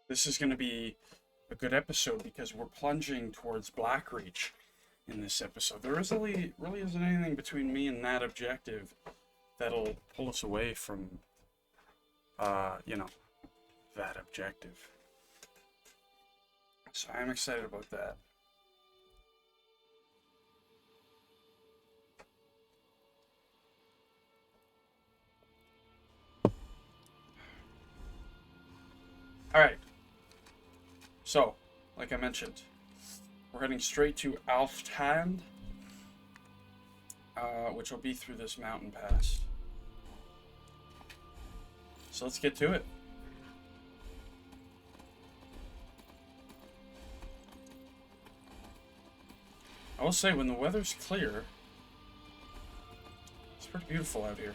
This is going to be a good episode because we're plunging towards Blackreach in this episode. There really isn't anything between me and that objective that'll pull us away from, you know, that objective. So I'm excited about that. Alright. So, like I mentioned, we're heading straight to Alfthand, which will be through this mountain pass. So let's get to it. I will say, when the weather's clear, it's pretty beautiful out here.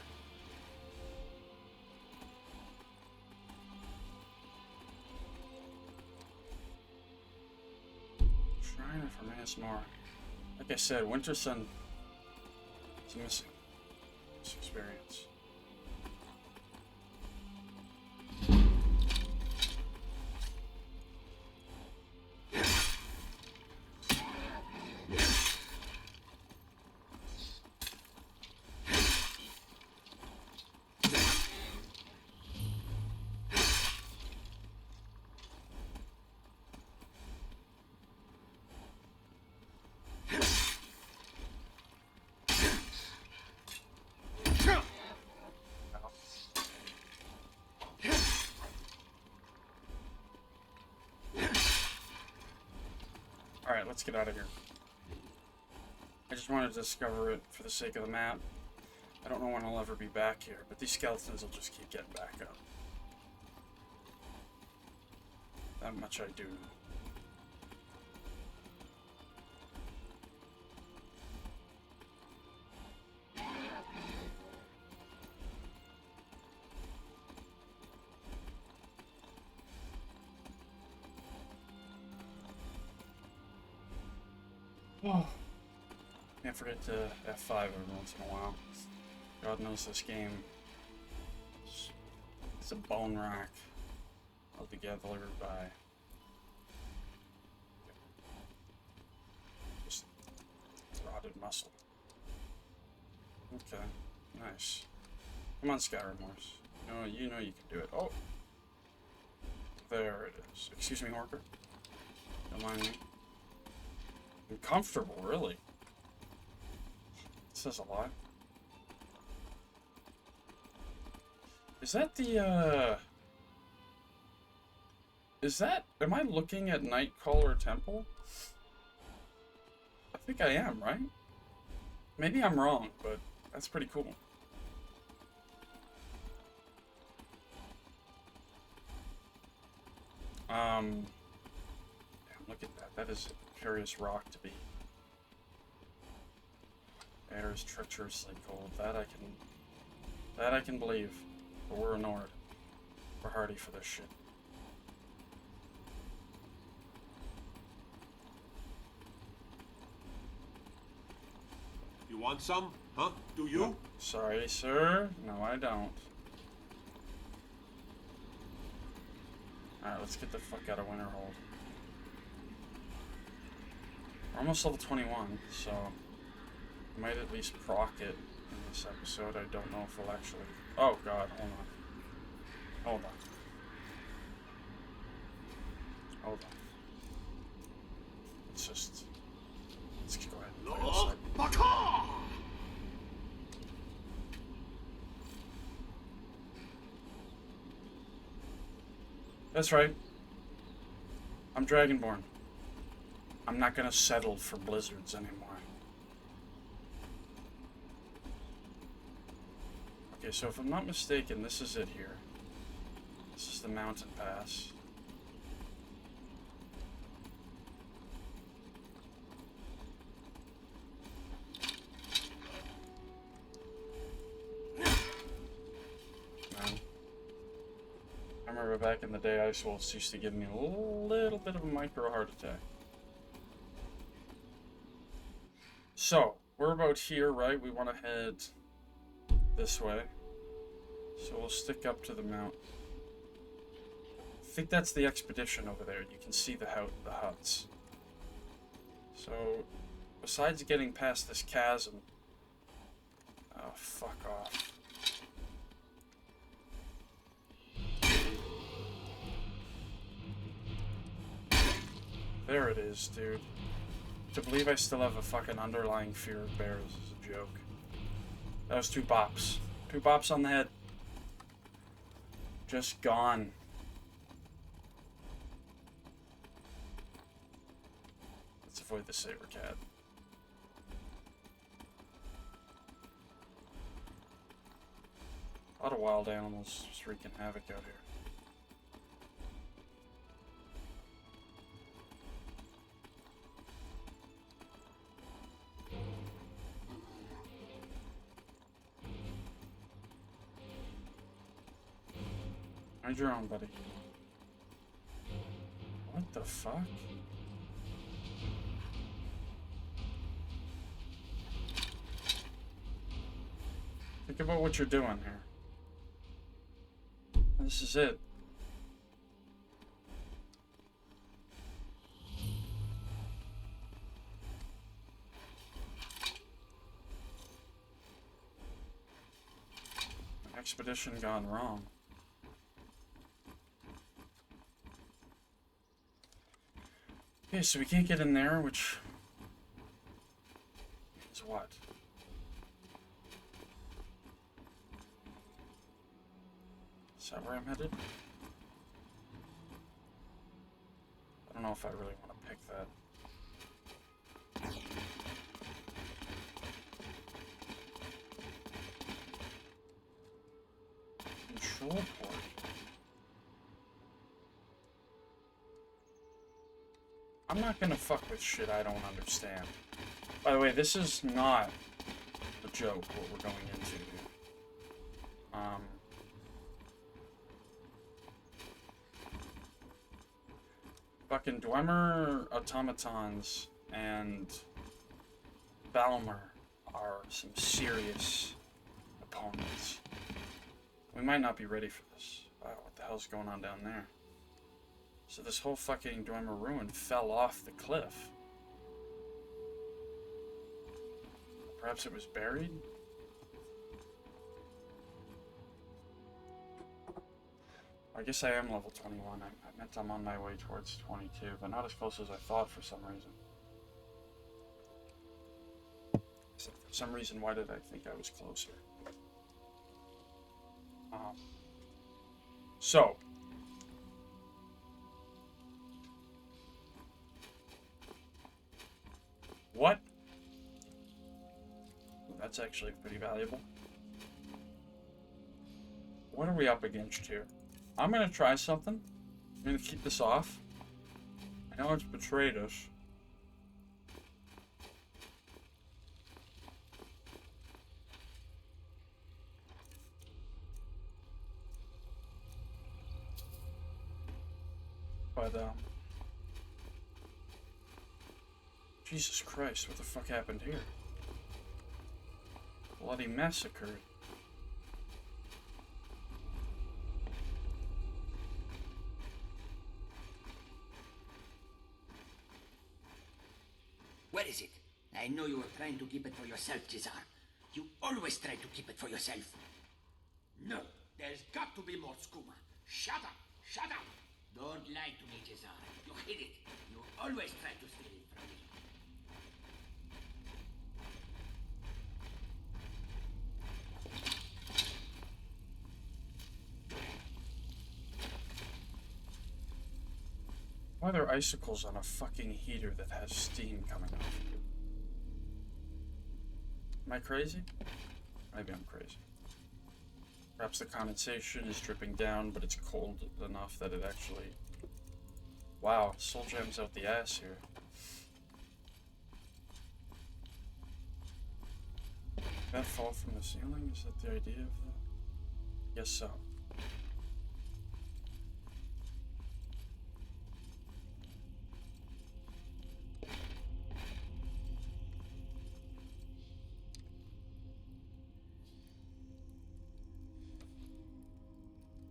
Shrine for ASMR. Like I said, Winter Sun is missing this experience. Alright, let's get out of here. I just wanted to discover it for the sake of the map. I don't know when I'll ever be back here, but these skeletons will just keep getting back up. That much I do know. Oh, can't forget to F5 every once in a while. God knows this game. It's a bone rack altogether by just rotted muscle. Okay, nice. Come on, Skyrim horse. You know you can do it. Oh, there it is. Excuse me, Horker. Don't mind me. Comfortable, really. It says a lot. Is that the, am I looking at Nightcaller Temple? I think I am, right? Maybe I'm wrong, but that's pretty cool. Damn, look at that. That is curious rock to be. Air is treacherously cold. That I can believe. But we're ignored. We're hardy for this shit. You want some? Huh? Do you? No. Sorry, sir. No, I don't. Alright, let's get the fuck out of Winterhold. We're almost level 21, so I might at least proc it in this episode. I don't know if we'll actually... Oh god, hold on. Hold on. Hold on. Let's go ahead and play this side. That's right. I'm Dragonborn. I'm not gonna settle for blizzards anymore. Okay, so if I'm not mistaken, this is it here. This is the mountain pass. Man. I remember back in the day, Ice Wolves used to give me a little bit of a micro heart attack. So, we're about here, right? We want to head this way. So we'll stick up to the mount think that's the expedition over there. You can see the huts. So, besides getting past this chasm... Oh, fuck off. There it is, dude. To believe I still have a fucking underlying fear of bears is a joke. That was 2 bops. 2 bops on the head. Just gone. Let's avoid the saber cat. A lot of wild animals just wreaking havoc out here. Mind your own, buddy. What the fuck? Think about what you're doing here. This is it. An expedition gone wrong. Okay, so we can't get in there, which is what? Is that where I'm headed? I don't know if I really want to pick that. Control port. I'm not gonna fuck with shit I don't understand. By the way, this is not a joke, what we're going into here. Fucking Dwemer automatons and Falmer are some serious opponents. We might not be ready for this. Wow, what the hell's going on down there? So this whole fucking Dwemer ruin fell off the cliff. Perhaps it was buried? I guess I am level 21. I meant I'm on my way towards 22, but not as close as I thought for some reason. So for some reason, why did I think I was closer? So... What? That's actually pretty valuable. What are we up against here? I'm gonna try something. I'm gonna keep this off. I know it's betrayed us. But, Jesus Christ, what the fuck happened here? Bloody massacre. Where is it? I know you were trying to keep it for yourself, Cesar. You always try to keep it for yourself. No, there's got to be more skooma. Shut up! Shut up! Don't lie to me, Cesar. You hid it. You always try to steal it from me. Why are there icicles on a fucking heater that has steam coming off? Am I crazy? Maybe I'm crazy. Perhaps the condensation is dripping down, but it's cold enough that it actually... Wow, soul gems out the ass here. Did that fall from the ceiling? Is that the idea of that? Yes, so.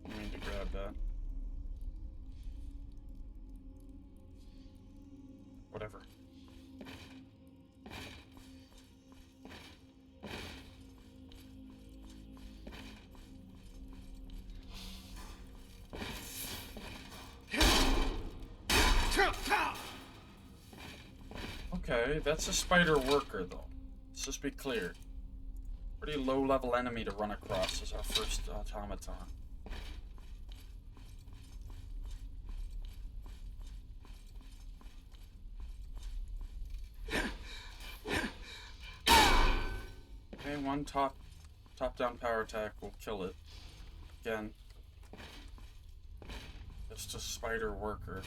I need to grab that. Okay, that's a spider worker, though. Let's just be clear. Pretty low-level enemy to run across as our first automaton. Okay, one top-down power attack will kill it. Again. Just a spider worker.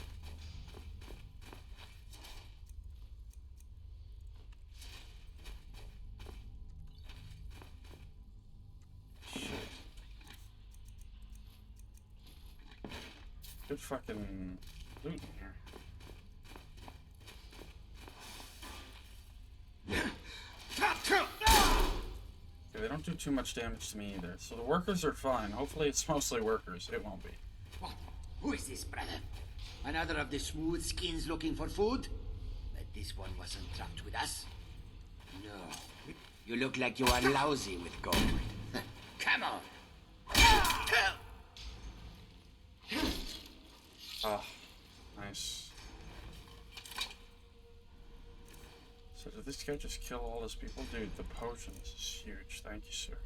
Good fucking loot in here. Okay, they don't do too much damage to me either. So the workers are fine. Hopefully it's mostly workers. It won't be. What? Who is this, brother? Another of the smooth skins looking for food? But this one wasn't trapped with us. No. You look like you are lousy with gold. Come on. Ah, nice. So did this guy just kill all his people? Dude, the potions is huge. Thank you, sir.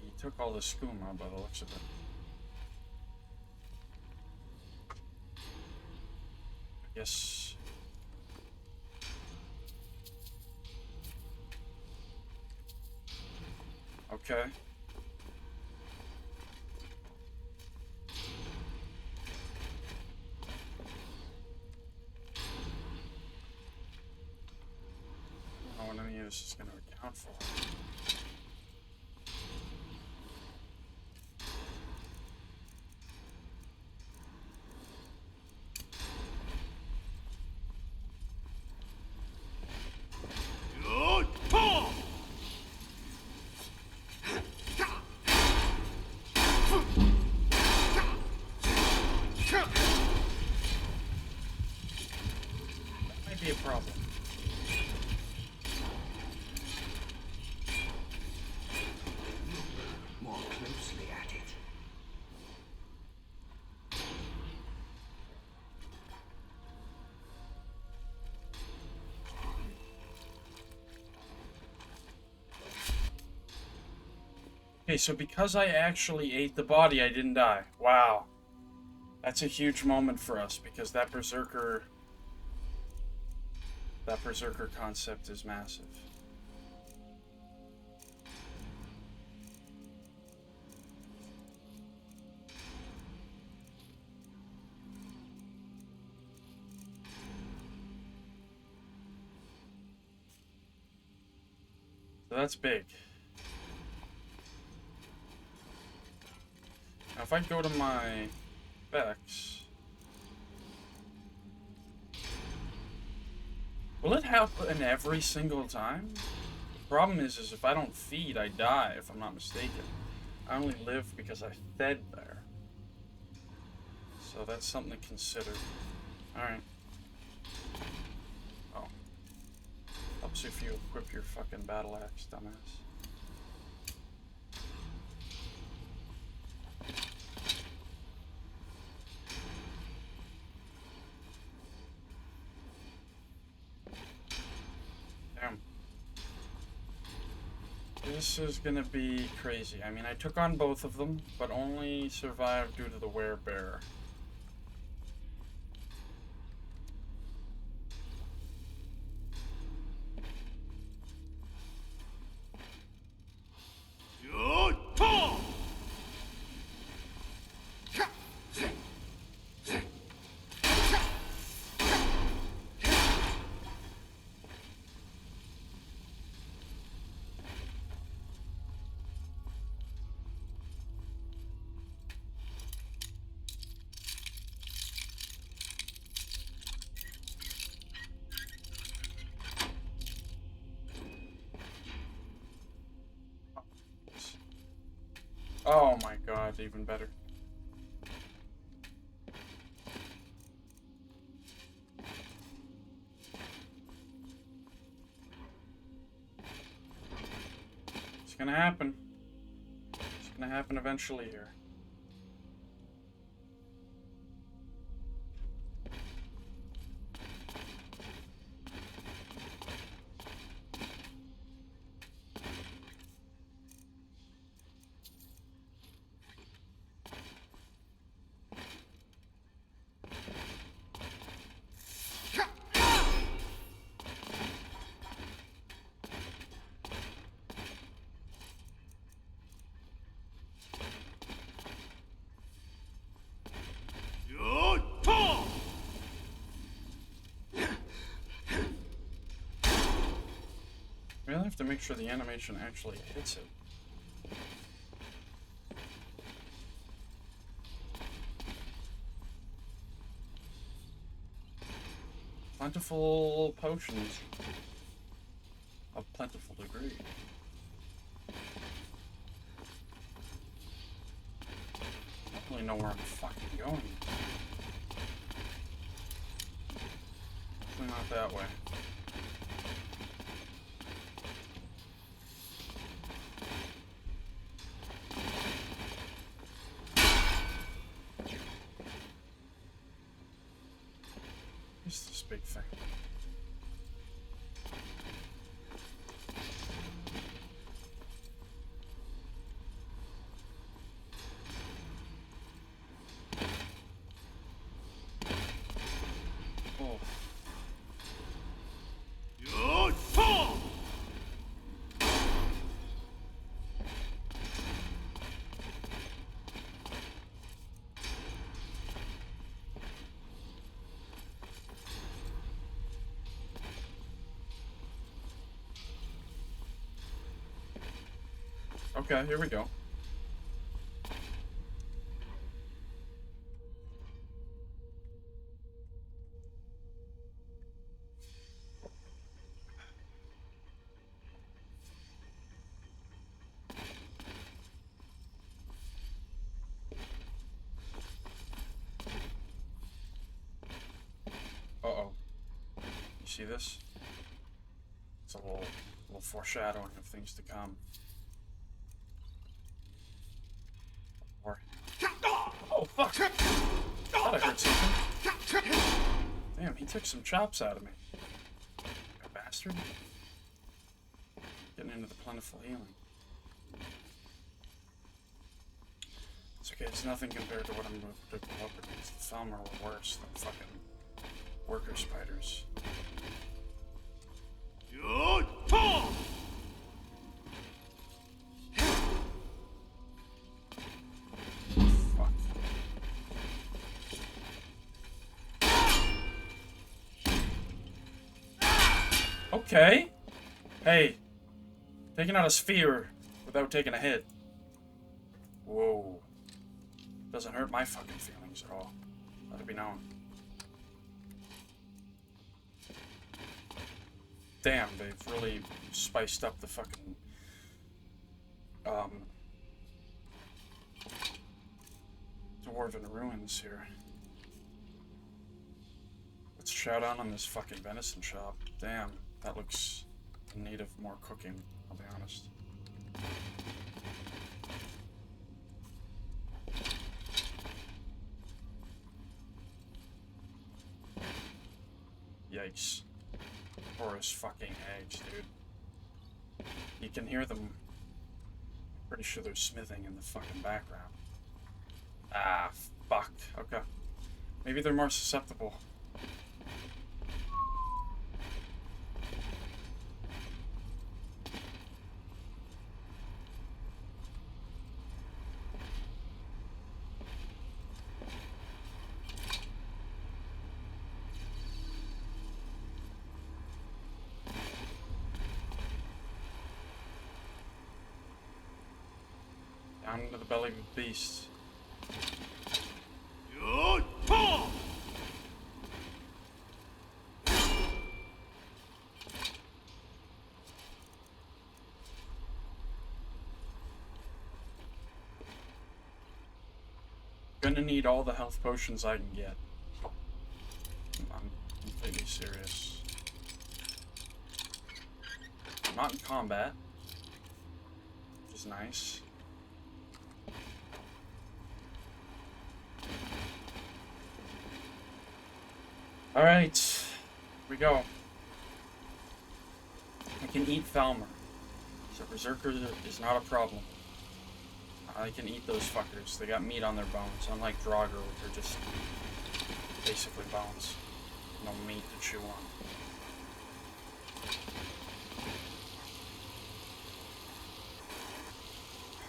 He took all the skooma by the looks of it. I guess... Okay. I don't know what any of this is going to account for. Be a problem. More closely at it. Okay, so because I actually ate the body, I didn't die. Wow. That's a huge moment for us, because that berserker concept is massive. So that's big. Now if I go to my specs, will it happen every single time? The problem is if I don't feed, I die, if I'm not mistaken. I only live because I fed there. So that's something to consider. Alright. Oh. Helps if you equip your fucking battle axe, dumbass. This is gonna be crazy. I mean, I took on both of them, but only survived due to the werebearer. Oh my god, even better. gonna happen. It's gonna happen eventually here. We really have to make sure the animation actually hits it. Plentiful potions of plentiful degree. I don't really know where I'm fucking going. Definitely not that way. What's this big thing? Oh. Okay, here we go. Uh-oh. You see this? It's a little foreshadowing of things to come. Or... Oh, fuck! Thought I heard something. Damn, he took some chops out of me. A bastard. Getting into the plentiful healing. It's okay, it's nothing compared to what I'm going to go up against. The Falmer were worse than fucking worker spiders. Fuck. Okay. Hey. Taking out a sphere without taking a hit. Whoa. Doesn't hurt my fucking feelings at all. Let it be known. Damn, they've really spiced up the fucking Dwarven ruins here. Let's shout out on this fucking venison shop. Damn, that looks in need of more cooking, I'll be honest. Yikes. Horus fucking eggs, dude. You can hear them. Pretty sure they're smithing in the fucking background. Ah, fuck. Okay. Maybe they're more susceptible. Down into the belly of the beast. Gonna need all the health potions I can get. I'm completely serious. I'm not in combat. is nice. Alright, here we go. I can eat Falmer. So Berserker is not a problem. I can eat those fuckers. They got meat on their bones, unlike Draugr, which are just basically bones. No meat to chew on.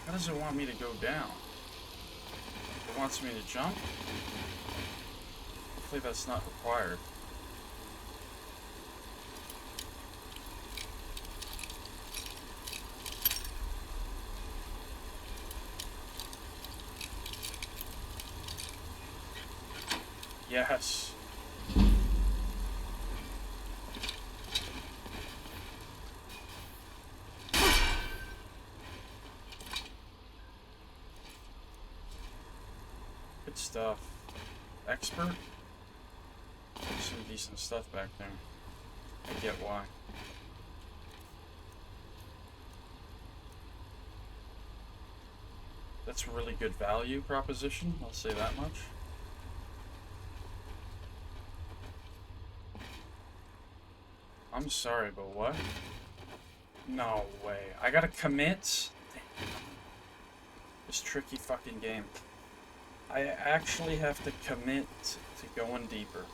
How does it want me to go down? It wants me to jump? Hopefully that's not required. Yes. Good stuff. Expert? Some decent stuff back there. I get why. That's a really good value proposition, I'll say that much. I'm sorry, but what? No way. I gotta commit? This tricky fucking game. I actually have to commit to going deeper.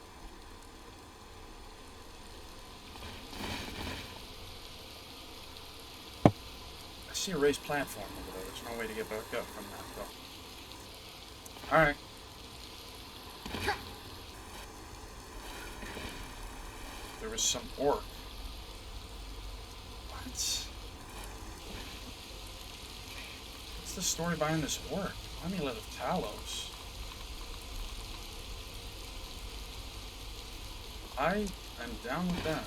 I see a raised platform over there. There's no way to get back up from that, though. Alright. There was some orc. What? What's the story behind this orc? Amulet of Talos. I am down with that.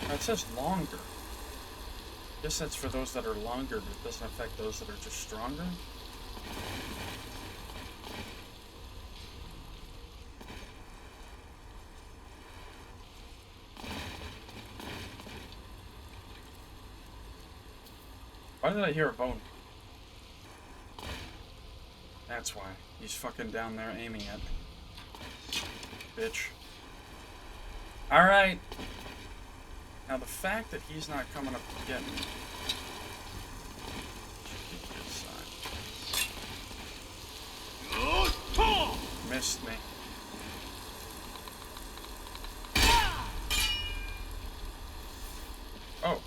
Now it says longer. I guess that's for those that are longer, but it doesn't affect those that are just stronger. Why did I hear a bone? That's why. He's fucking down there aiming at me. Bitch. Alright. Now the fact that he's not coming up to get me. Missed me. Oh.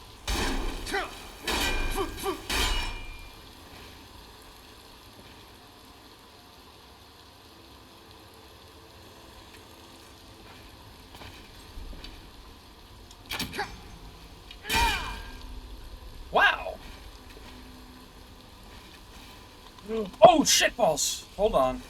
Wow. Oh, shitballs. Hold on.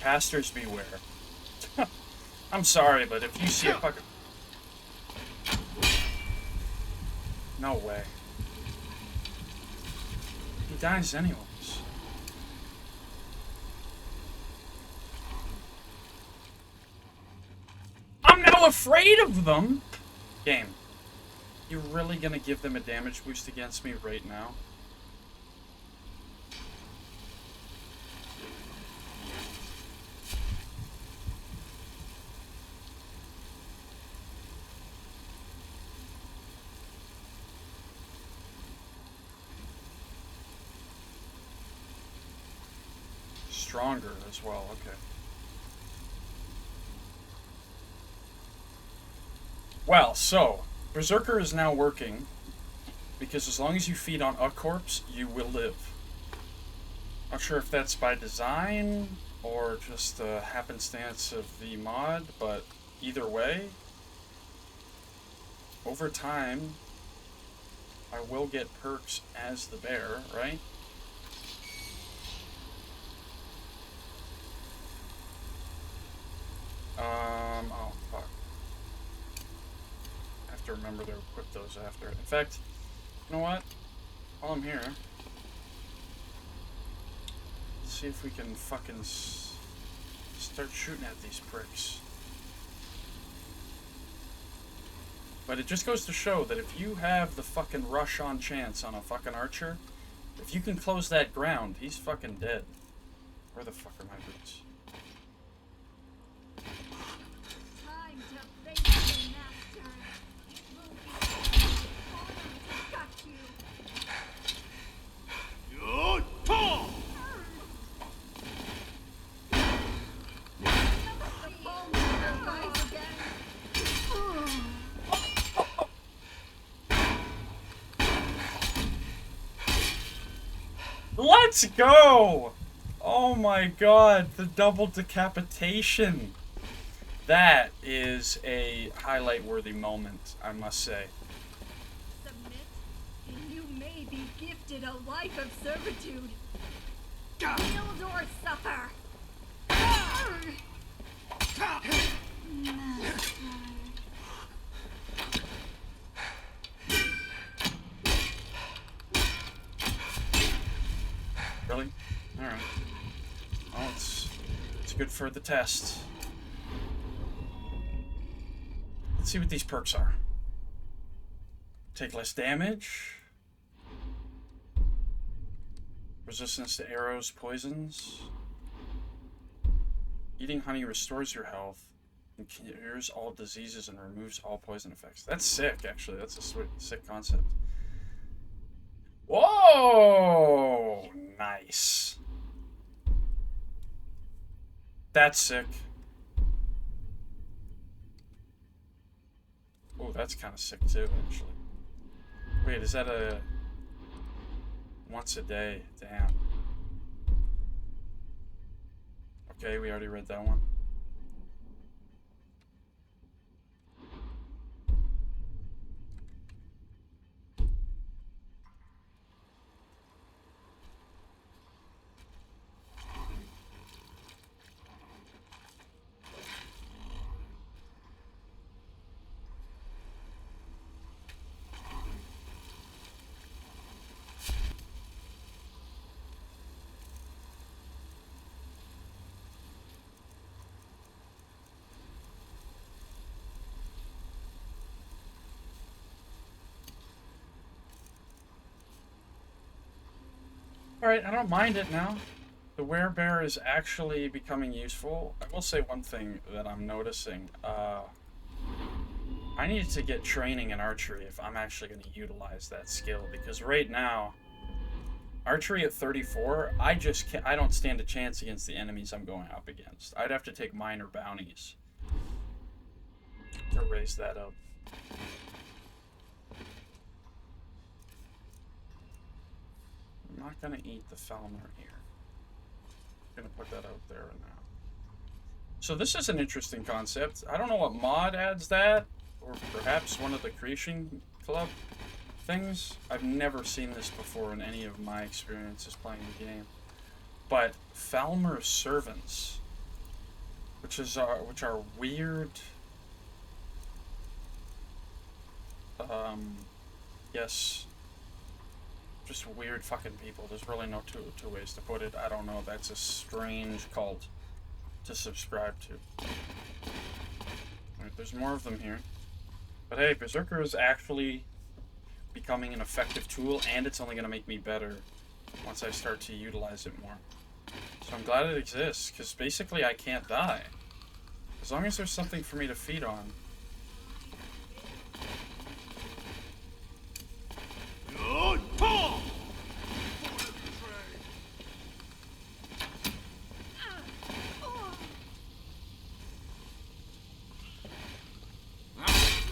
Casters beware. I'm sorry, but if you see a fucking... No way. He dies anyways. I'm now afraid of them! Game. You really gonna give them a damage boost against me right now? Stronger as well, okay. Well, so, Berserker is now working, because as long as you feed on a corpse, you will live. Not sure if that's by design, or just a happenstance of the mod, but either way, over time, I will get perks as the bear, right? Oh, fuck. I have to remember to equip those after. In fact, you know what? While I'm here, let's see if we can fucking start shooting at these pricks. But it just goes to show that if you have the fucking rush on chance on a fucking archer, if you can close that ground, he's fucking dead. Where the fuck are my boots? Time to face the master. Got you. Good pull! The Falmer will rise again. Let's go! Oh my god, the double decapitation. That is a highlight-worthy moment, I must say. Submit, and you may be gifted a life of servitude. Yield or suffer. Really? Alright. Well, it's good for the test. Let's see what these perks are. Take less damage. Resistance to arrows, poisons. Eating honey restores your health and cures all diseases and removes all poison effects. That's sick, actually. That's a sick concept. Whoa! Nice. That's sick. Oh, that's kind of sick too, actually. Wait, is that a once a day? Damn. Okay, we already read that one. Alright, I don't mind it now. The werebear is actually becoming useful. I will say one thing that I'm noticing. I need to get training in archery if I'm actually going to utilize that skill. Because right now, archery at 34, I just can't, I don't stand a chance against the enemies I'm going up against. I'd have to take minor bounties to raise that up. I'm not gonna eat the Falmer here. I'm gonna put that out there now. So this is an interesting concept. I don't know what mod adds that, or perhaps one of the Creation Club things. I've never seen this before in any of my experiences playing the game. But Falmer servants, which are weird. Yes. Just weird fucking people. There's really no two ways to put it. I don't know. That's a strange cult to subscribe to. Right, there's more of them here. But hey, Berserker is actually becoming an effective tool, and it's only going to make me better once I start to utilize it more. So I'm glad it exists, because basically I can't die. As long as there's something for me to feed on. Good pull!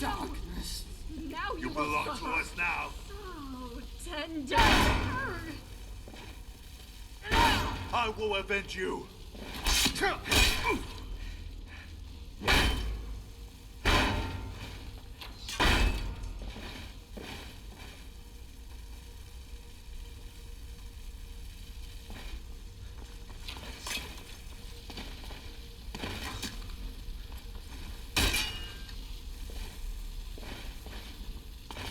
Darkness. Now You will belong to suffer. us now. So tender. I will avenge you.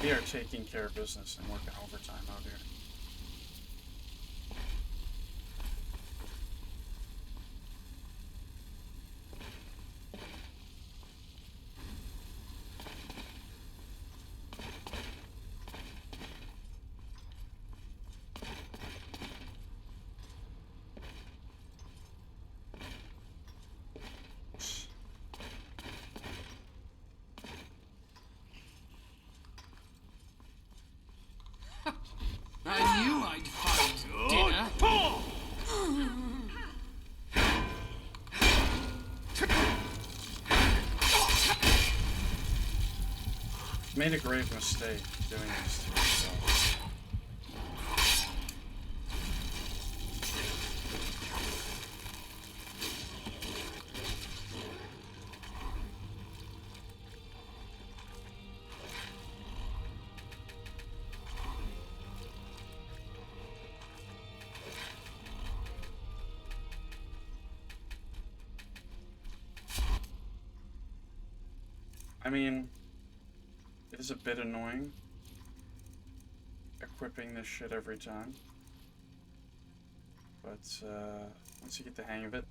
We are taking care of business and working overtime out here. I knew I'd find dinner. Made a grave mistake doing this to yourself. I mean, it is a bit annoying equipping this shit every time, but once you get the hang of it,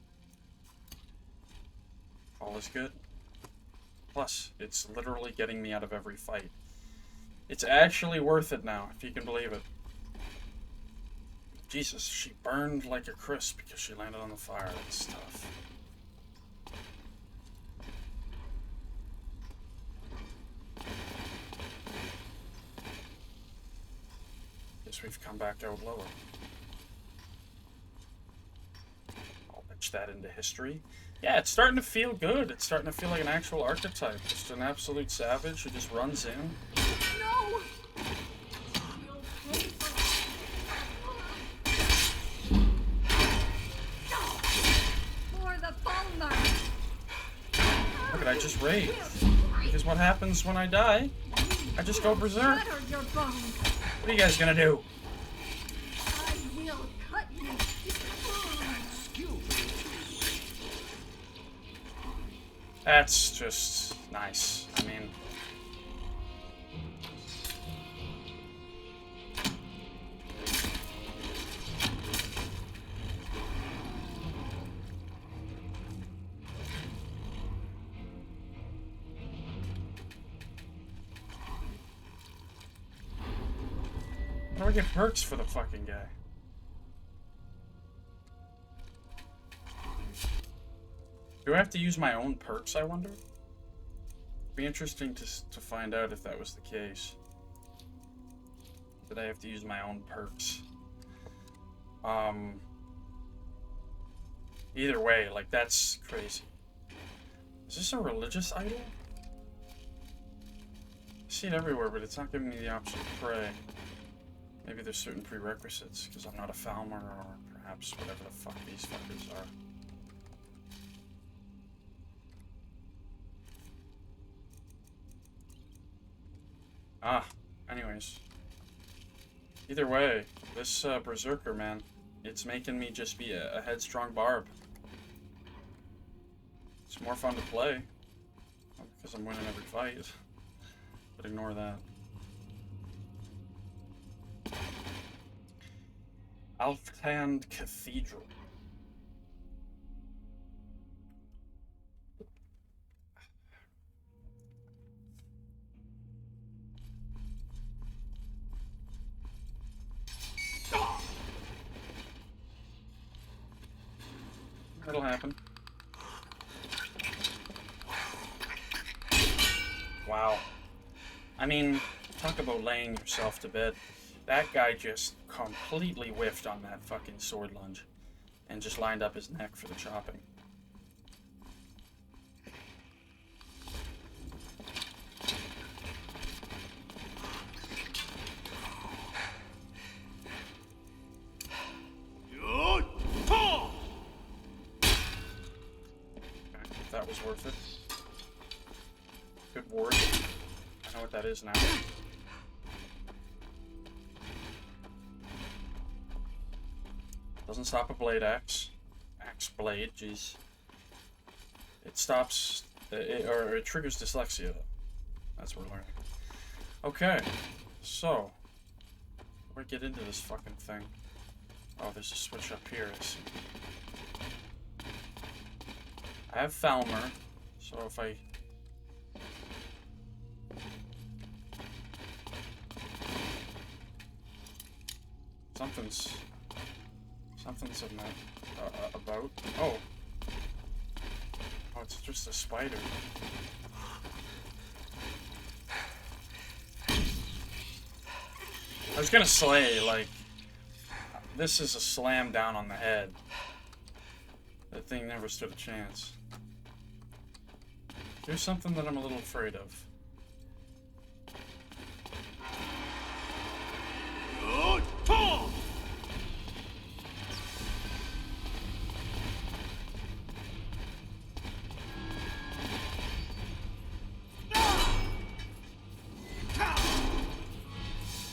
all is good. Plus, it's literally getting me out of every fight. It's actually worth it now, if you can believe it. Jesus, she burned like a crisp because she landed on the fire. That's tough. Guess we've come back out lower. I'll etch that into history. Yeah, it's starting to feel good. It's starting to feel like an actual archetype. Just an absolute savage who just runs in. No! You'll pay for the Falmer! Look at, I just raged. Because what happens when I die? I just go berserk. Shatter your bones! What are you guys gonna do? I will cut you! That's just nice. I mean... How do I get perks for the fucking guy? Do I have to use my own perks, I wonder? It'd be interesting to find out if that was the case. Did I have to use my own perks? Either way, like, that's crazy. Is this a religious idol? I see it everywhere, but it's not giving me the option to pray. Maybe there's certain prerequisites, because I'm not a Falmer, or perhaps whatever the fuck these fuckers are. Anyways. Either way, this Berserker, man, it's making me just be a headstrong barb. It's more fun to play, because I'm winning every fight, but ignore that. Alftand Cathedral. That'll happen. Wow. I mean, talk about laying yourself to bed. That guy just completely whiffed on that fucking sword lunge and just lined up his neck for the chopping. If that was worth it. Good word. I know what that is now. Doesn't stop a blade axe. Axe blade, jeez. It stops, or it triggers dyslexia. That's what we're learning. Okay, so where do I get into this fucking thing? Oh, there's a switch up here. I see. I have Falmer, so if I... Something's in that, about... Oh! Oh, it's just a spider. I was gonna say, like... This is a slam down on the head. That thing never stood a chance. Here's something that I'm a little afraid of.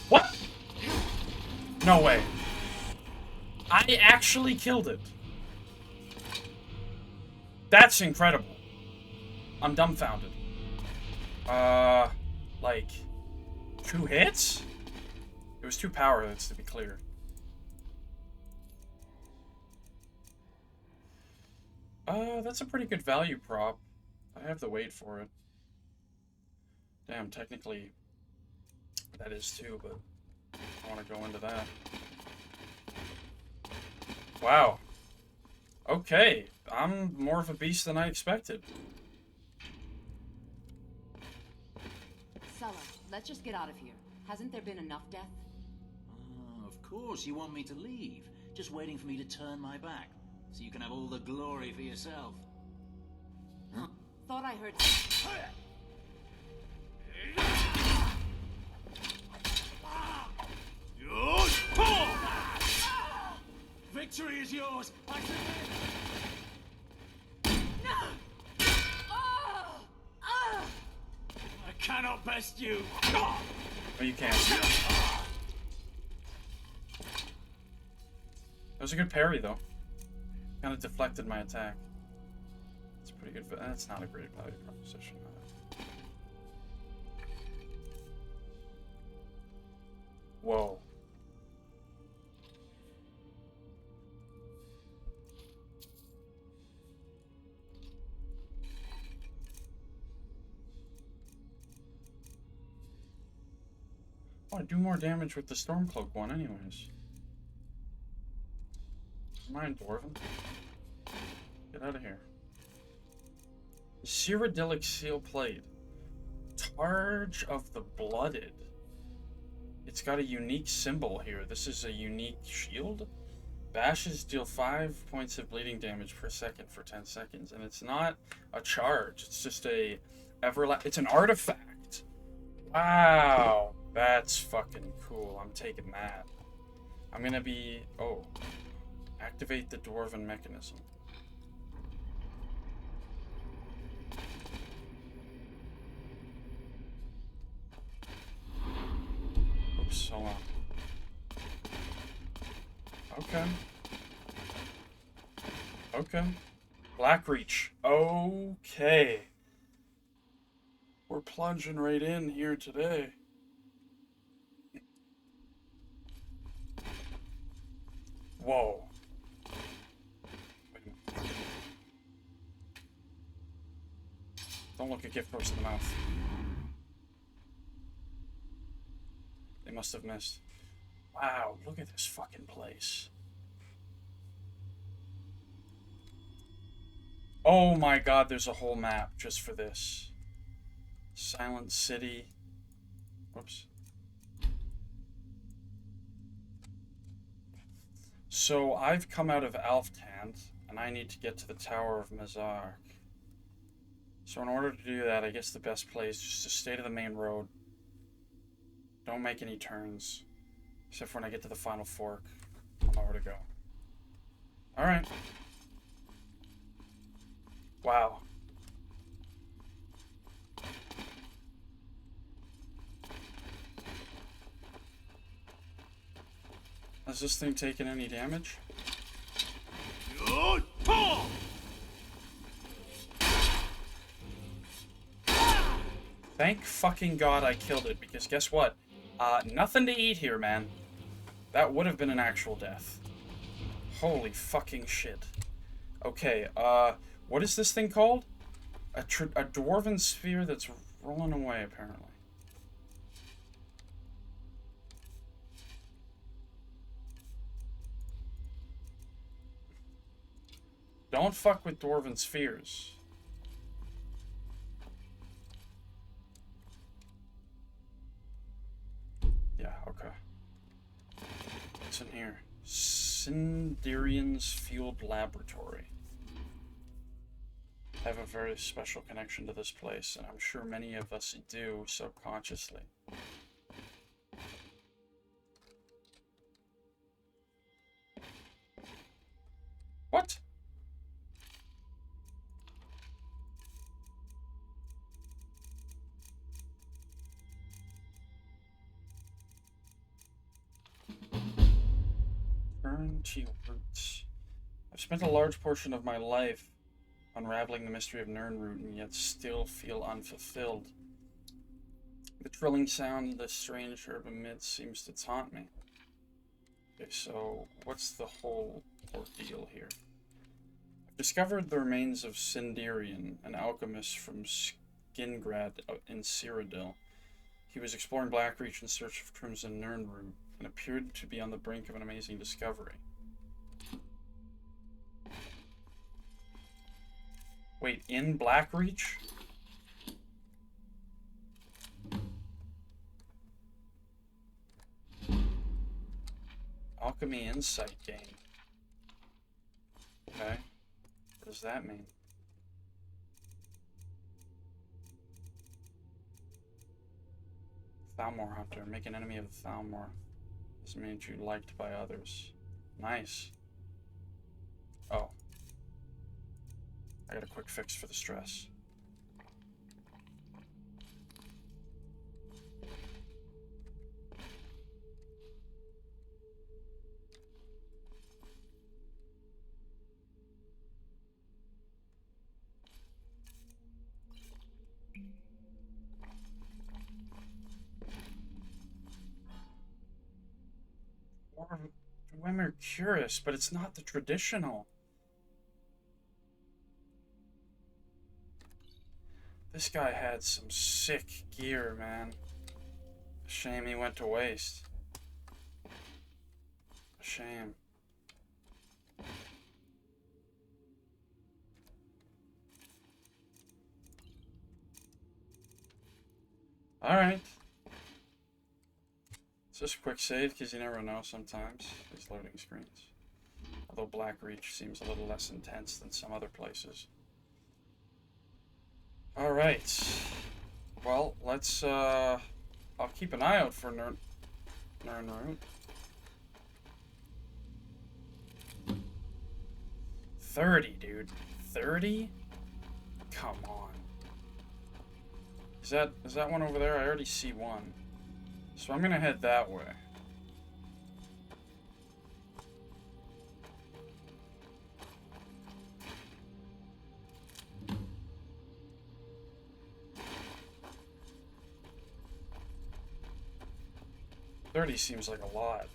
What? No way. I actually killed it. That's incredible. I'm dumbfounded. Like 2 hits? It was 2 power hits, to be clear. That's a pretty good value prop. I have the weight for it. Damn, technically that is too, but I want to go into that. Wow. Okay, I'm more of a beast than I expected. Sulla, let's just get out of here. Hasn't there been enough death? Of course you want me to leave. Just waiting for me to turn my back, so you can have all the glory for yourself. Thought I heard... Victory is yours! I cannot best you! Oh, you can't. That was a good parry, though. Kind of deflected my attack. It's pretty good. That's not a great value proposition. Whoa. Oh, I do more damage with the Stormcloak one anyways. Never mind, Dwarven. Get out of here. Cyrodiilic Seal Plate. Targe of the Blooded. It's got a unique symbol here. This is a unique shield. Bashes deal 5 points of bleeding damage per second for 10 seconds. And it's not a charge. It's just a it's an artifact. Wow. That's fucking cool. I'm taking that. I'm gonna be... Oh. Activate the Dwarven mechanism. Oops, hold on. Okay. Okay. Blackreach. Okay. We're plunging right in here today. Whoa. Wait a minute. Don't look a gift horse in the mouth. They must have missed. Wow, look at this fucking place. Oh my god, there's a whole map just for this. Silent City. Whoops. So I've come out of Alftant, and I need to get to the Tower of Mazark. So in order to do that, I guess the best play is just to stay to the main road. Don't make any turns. Except for when I get to the final fork. I'll know where to go. Alright. Wow. Has this thing taken any damage? Thank fucking God I killed it, because guess what? Nothing to eat here, man. That would have been an actual death. Holy fucking shit. Okay, what is this thing called? A dwarven sphere that's rolling away, apparently. Don't fuck with dwarven spheres. Yeah, okay. What's in here? Sindirian's Field Laboratory. I have a very special connection to this place, and I'm sure many of us do subconsciously. What? Turn to your roots. I've spent a large portion of my life unraveling the mystery of Nirnroot, and yet still feel unfulfilled. The trilling sound the strange herb emits seems to taunt me. Okay, so what's the whole ordeal here? I've discovered the remains of Sindirian, an alchemist from Skyrim in Cyrodiil. He was exploring Blackreach in search of Crimson Nirnroot, and appeared to be on the brink of an amazing discovery. Wait, in Blackreach? Alchemy Insight game. Okay. What does that mean? Falmer Hunter. Make an enemy of Falmer. This means you liked by others. Nice. Oh. I got a quick fix for the stress. Or women are curious, but it's not the traditional. This guy had some sick gear, man. Shame he went to waste. Shame. Alright. It's just a quick save, because you never know sometimes, these loading screens. Although Blackreach seems a little less intense than some other places. Alright. Well, let's, I'll keep an eye out for Nirnroot. 30, dude. 30? Come on. Is that one over there? I already see one. So I'm gonna head that way. $30 seems like a lot.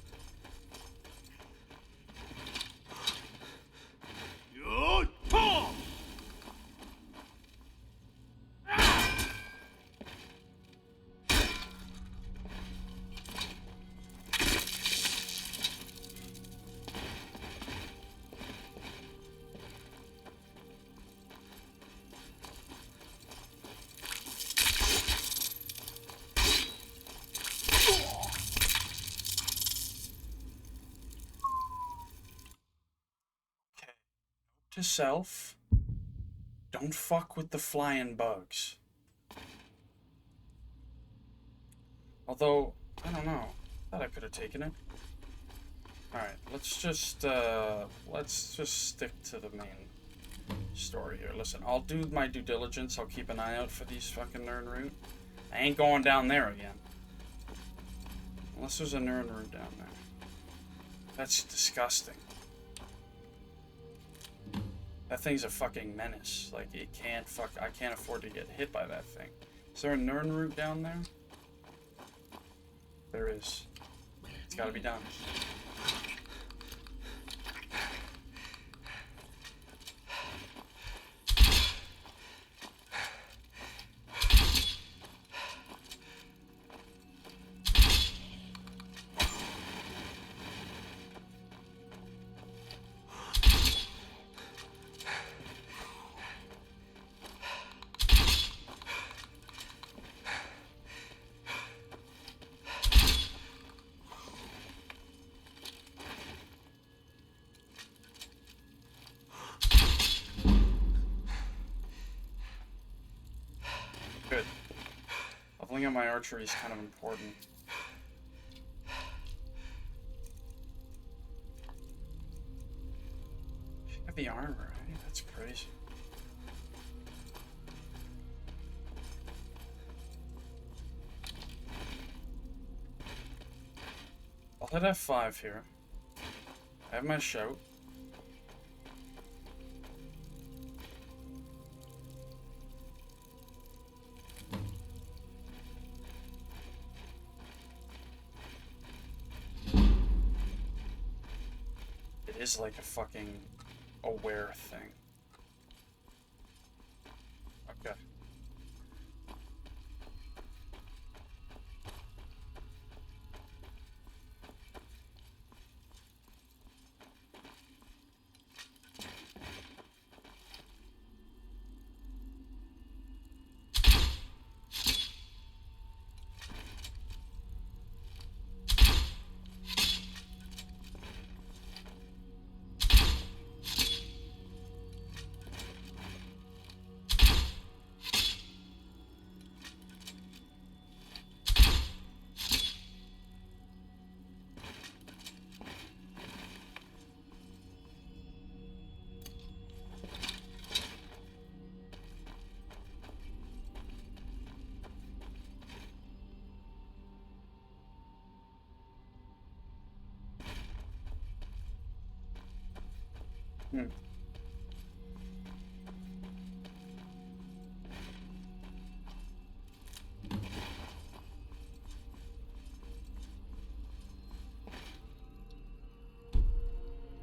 To self, don't fuck with the flying bugs. Although, I don't know. Thought I could have taken it. Alright, let's just stick to the main story here. Listen, I'll do my due diligence. I'll keep an eye out for these fucking Nirnroot. I ain't going down there again. Unless there's a Nirnroot down there. That's disgusting. That thing's a fucking menace. Like, I can't afford to get hit by that thing. Is there a Nern route down there? There is. It's gotta be done. Good. Leveling up my archery is kind of important. Have the armor, right? That's crazy. I'll hit F5 here. I have my shout. It is like a fucking aware thing. Okay. Hmm.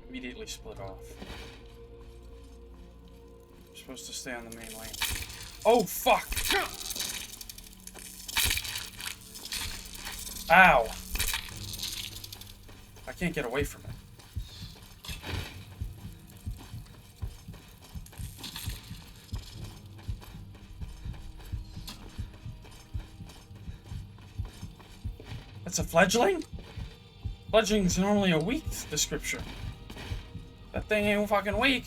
Immediately split off. I'm supposed to stay on the main lane. Oh, fuck! Ow! I can't get away from it. That's a fledgling? Fledgling's normally a weak description. That thing ain't fucking weak.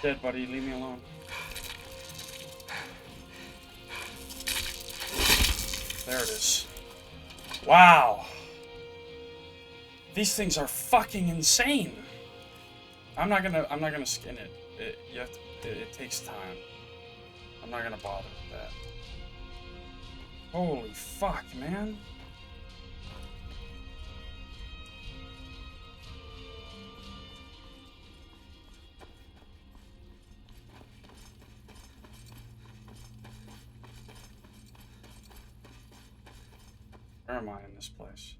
Dead, buddy. Leave me alone. There it is. Wow. These things are fucking insane. I'm not gonna skin it. It takes time. I'm not gonna bother with that. Holy fuck, man. Where am I in this place?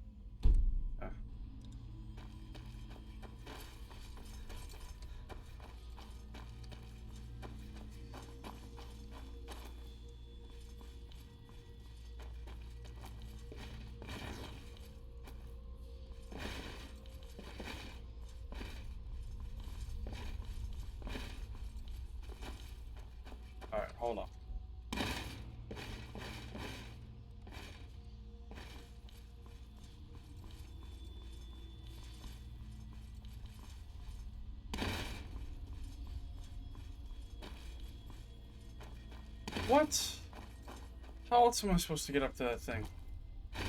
What? How else am I supposed to get up to that thing?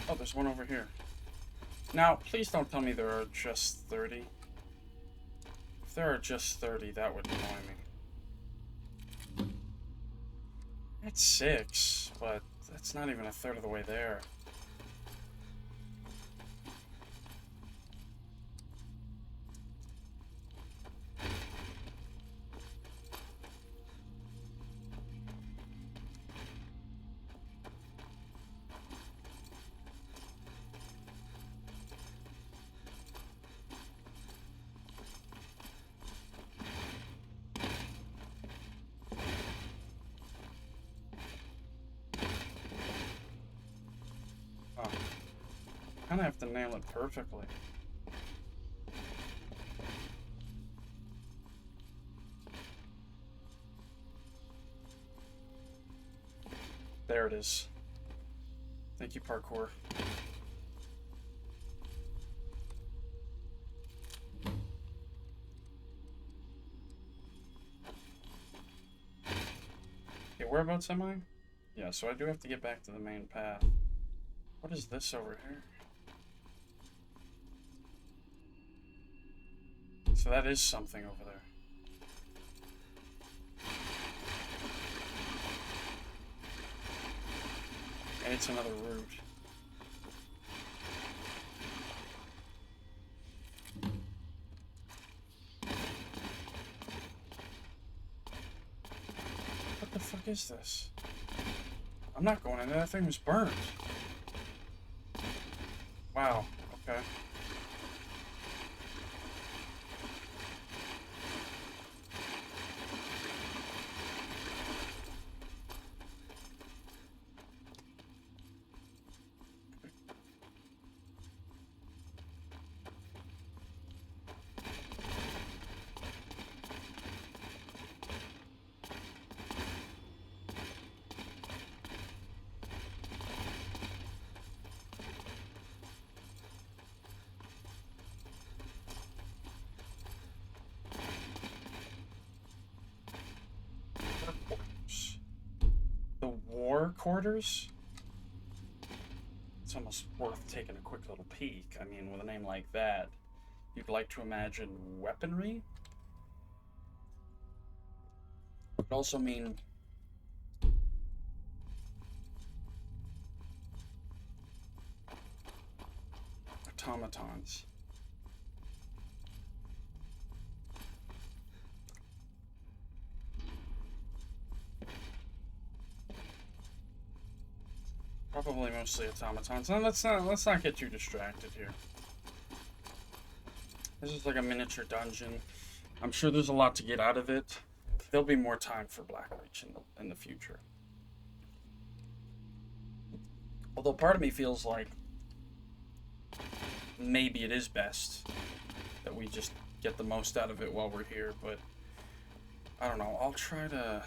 Oh, there's one over here. Now, please don't tell me there are just 30. If there are just 30, that would annoy me. It's 6, but that's not even a third of the way there. I kind of have to nail it perfectly. There it is. Thank you, parkour. Okay, whereabouts am I? Yeah, so I do have to get back to the main path. What is this over here? So that is something over there. And it's another route. What the fuck is this? I'm not going in there. That thing was burnt. Wow. Okay. The war quarters? It's almost worth taking a quick little peek. I mean, with a name like that, you'd like to imagine weaponry? It could also mean automatons. Probably mostly automatons. Now let's not get too distracted here. This is like a miniature dungeon. I'm sure there's a lot to get out of it. There'll be more time for Blackreach in the future. Although part of me feels like maybe it is best that we just get the most out of it while we're here, but I don't know. I'll try to...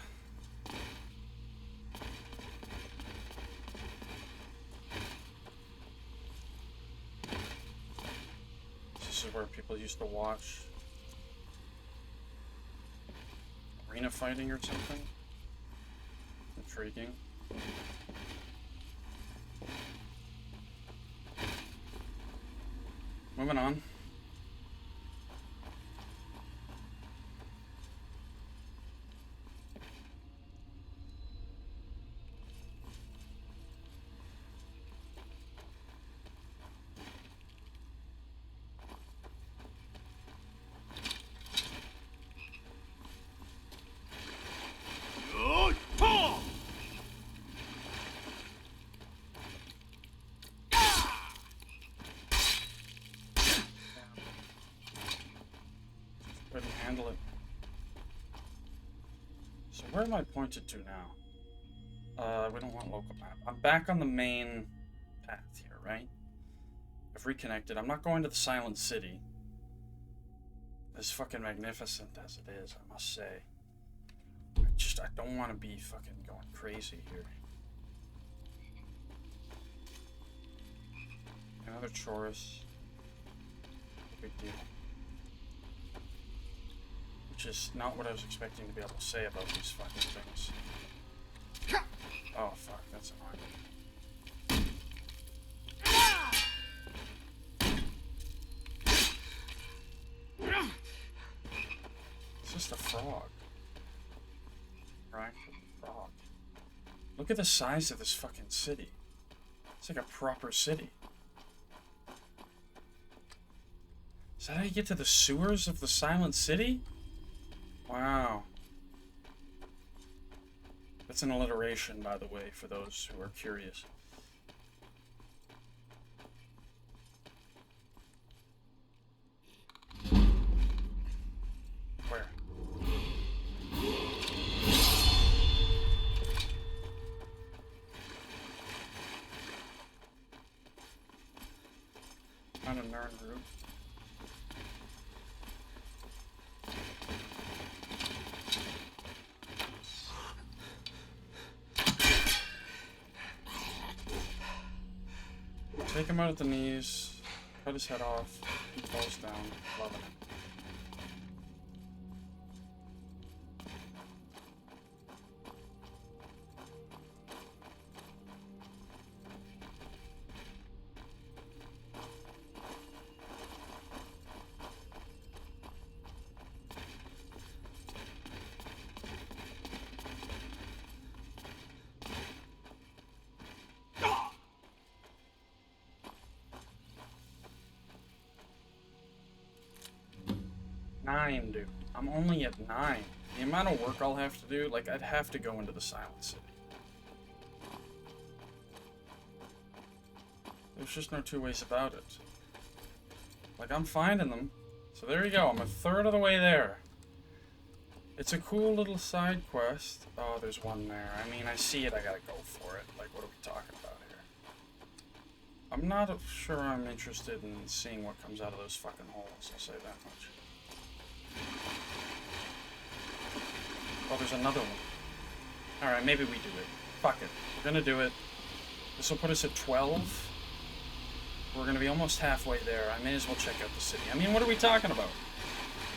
This is where people used to watch arena fighting or something. Intriguing. Moving on. Couldn't handle it. So where am I pointed to now? We don't want local map. I'm back on the main path here, right? I've reconnected. I'm not going to the Silent City. As fucking magnificent as it is, I must say. I don't want to be fucking going crazy here. Another chorus. Big deal. Which is not what I was expecting to be able to say about these fucking things. Oh, fuck, that's annoying. It's just a frog. Right? Frog. Look at the size of this fucking city. It's like a proper city. Is that how you get to the sewers of the Silent City? Wow. That's an alliteration, by the way, for those who are curious. Where? On a Nern route. Take him out at the knees, cut his head off, he falls down, loving it. Dude. I'm only at 9. The amount of work I'll have to do, like, I'd have to go into the Silent City. There's just no two ways about it. Like, I'm finding them. So there you go, I'm a third of the way there. It's a cool little side quest. Oh, there's one there. I mean, I see it, I gotta go for it. Like, what are we talking about here? I'm not sure I'm interested in seeing what comes out of those fucking holes, I'll say that much. Oh, there's another one. Alright, maybe we do it. Fuck it. We're gonna do it. This will put us at 12. We're gonna be almost halfway there. I may as well check out the city. I mean, what are we talking about?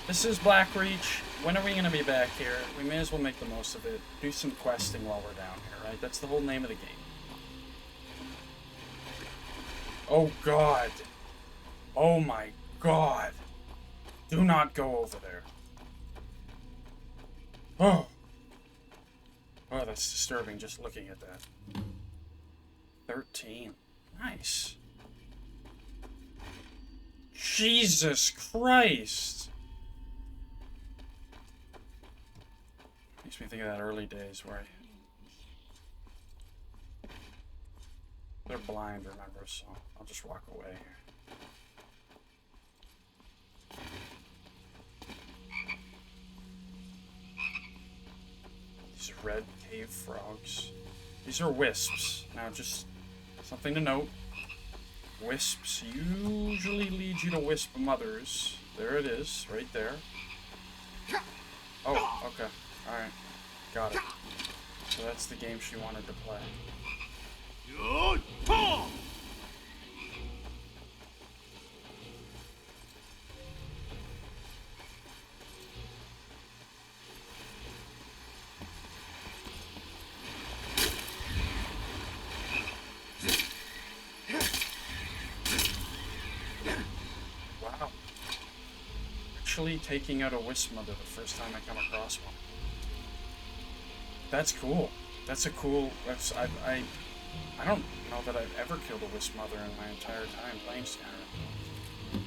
This is Blackreach. When are we gonna be back here? We may as well make the most of it. Do some questing while we're down here, right? That's the whole name of the game. Oh, God. Oh, my God. Do not go over there. Oh. Oh, that's disturbing just looking at that. 13. Nice. Jesus Christ. Makes me think of that early days where they're blind, remember, so I'll just walk away here. These red cave frogs. These are wisps. Now, just something to note. Wisps usually lead you to wisp mothers. There it is, right there. Oh, okay. Alright. Got it. So that's the game she wanted to play. Taking out a wisp mother the first time I come across one. That's cool. That's a cool. That's I don't know that I've ever killed a wisp mother in my entire time playing Skyrim.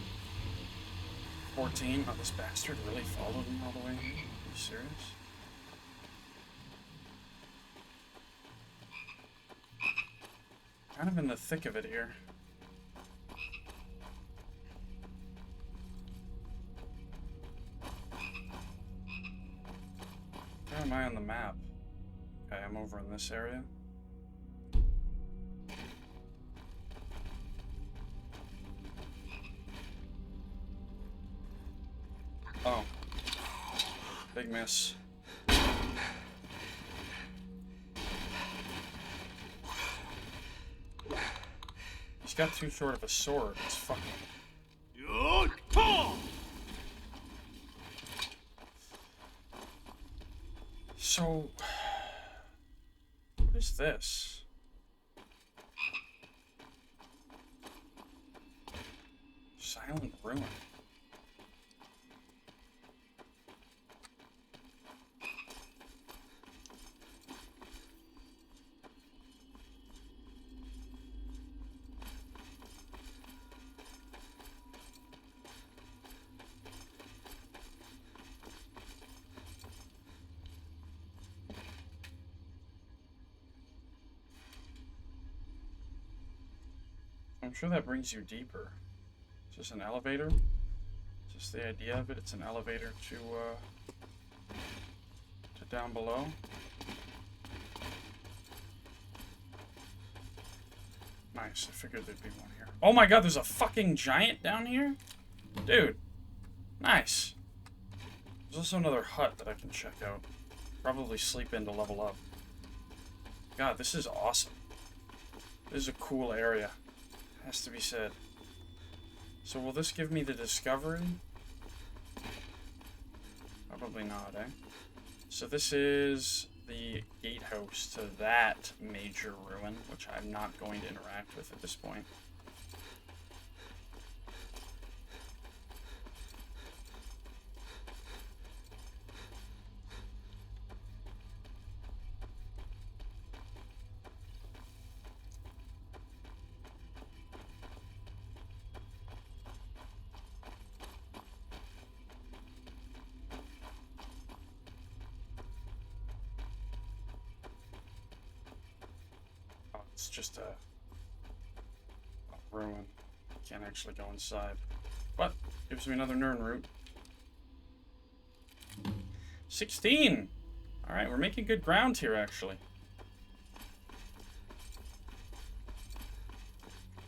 14. Oh, this bastard really followed me all the way here. Are you serious? Kind of in the thick of it here. Where am I on the map? Okay, I'm over in this area. Oh. Big miss. He's got too short of a sword. It's fucking... So, what is this? Silent ruin. I'm sure that brings you deeper. Is this an elevator? Is this the idea of it? It's an elevator to down below. Nice, I figured there'd be one here. Oh my god, there's a fucking giant down here? Dude. Nice. There's also another hut that I can check out. Probably sleep in to level up. God, this is awesome. This is a cool area. Has to be said. So will this give me the discovery? Probably not, eh? So this is the gatehouse to that major ruin, which I'm not going to interact with at this point. It's just a ruin. Can't actually go inside. But gives me another Nern route. 16! Alright, we're making good ground here, actually.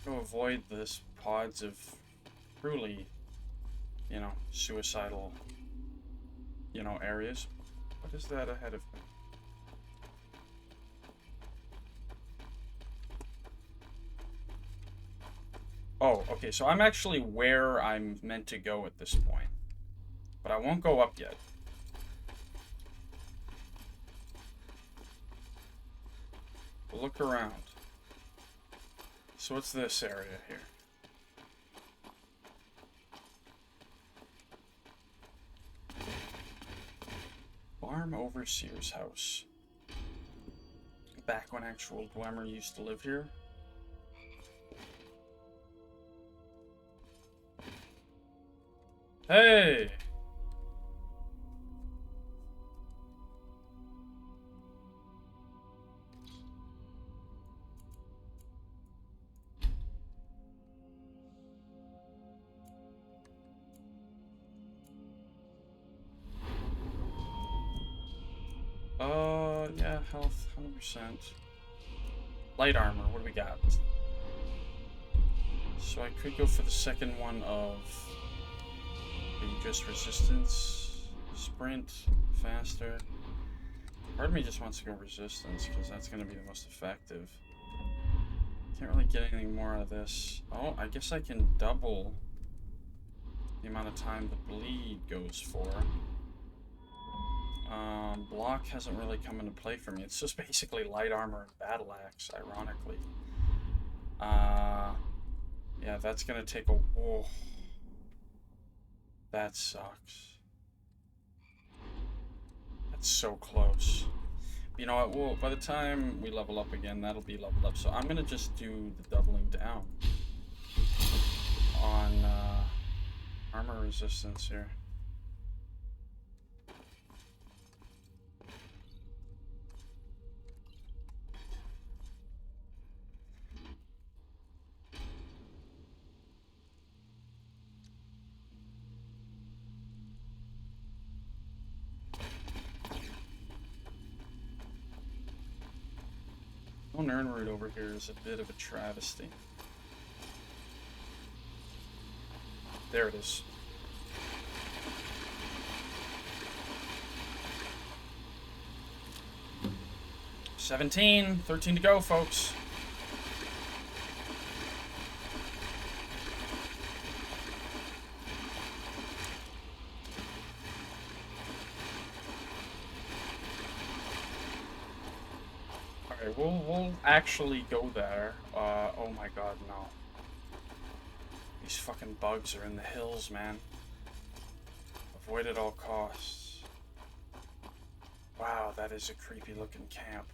Go avoid this pods of truly, you know, suicidal, you know, areas. What is that ahead of me? Oh, okay, so I'm actually where I'm meant to go at this point. But I won't go up yet. We'll look around. So what's this area here? Farm Overseer's house. Back when actual Dwemer used to live here. Hey! Yeah, health, 100%. Light armor, what do we got? So I could go for the second one of just resistance, sprint, faster. Part of me just wants to go resistance because that's going to be the most effective. Can't really get anything more out of this. Oh, I guess I can double the amount of time the bleed goes for. Block hasn't really come into play for me. It's just basically light armor and battle axe, ironically. Yeah, that's going to take a... Oh. That sucks. That's so close. You know what? Well, by the time we level up again, that'll be leveled up. So I'm gonna just do the doubling down on armor resistance here. No Nern route over here is a bit of a travesty. There it is. $17, 13 to go, folks. we'll actually go there. Oh my god, no. These fucking bugs are in the hills, man. Avoid at all costs. Wow, that is a creepy looking camp.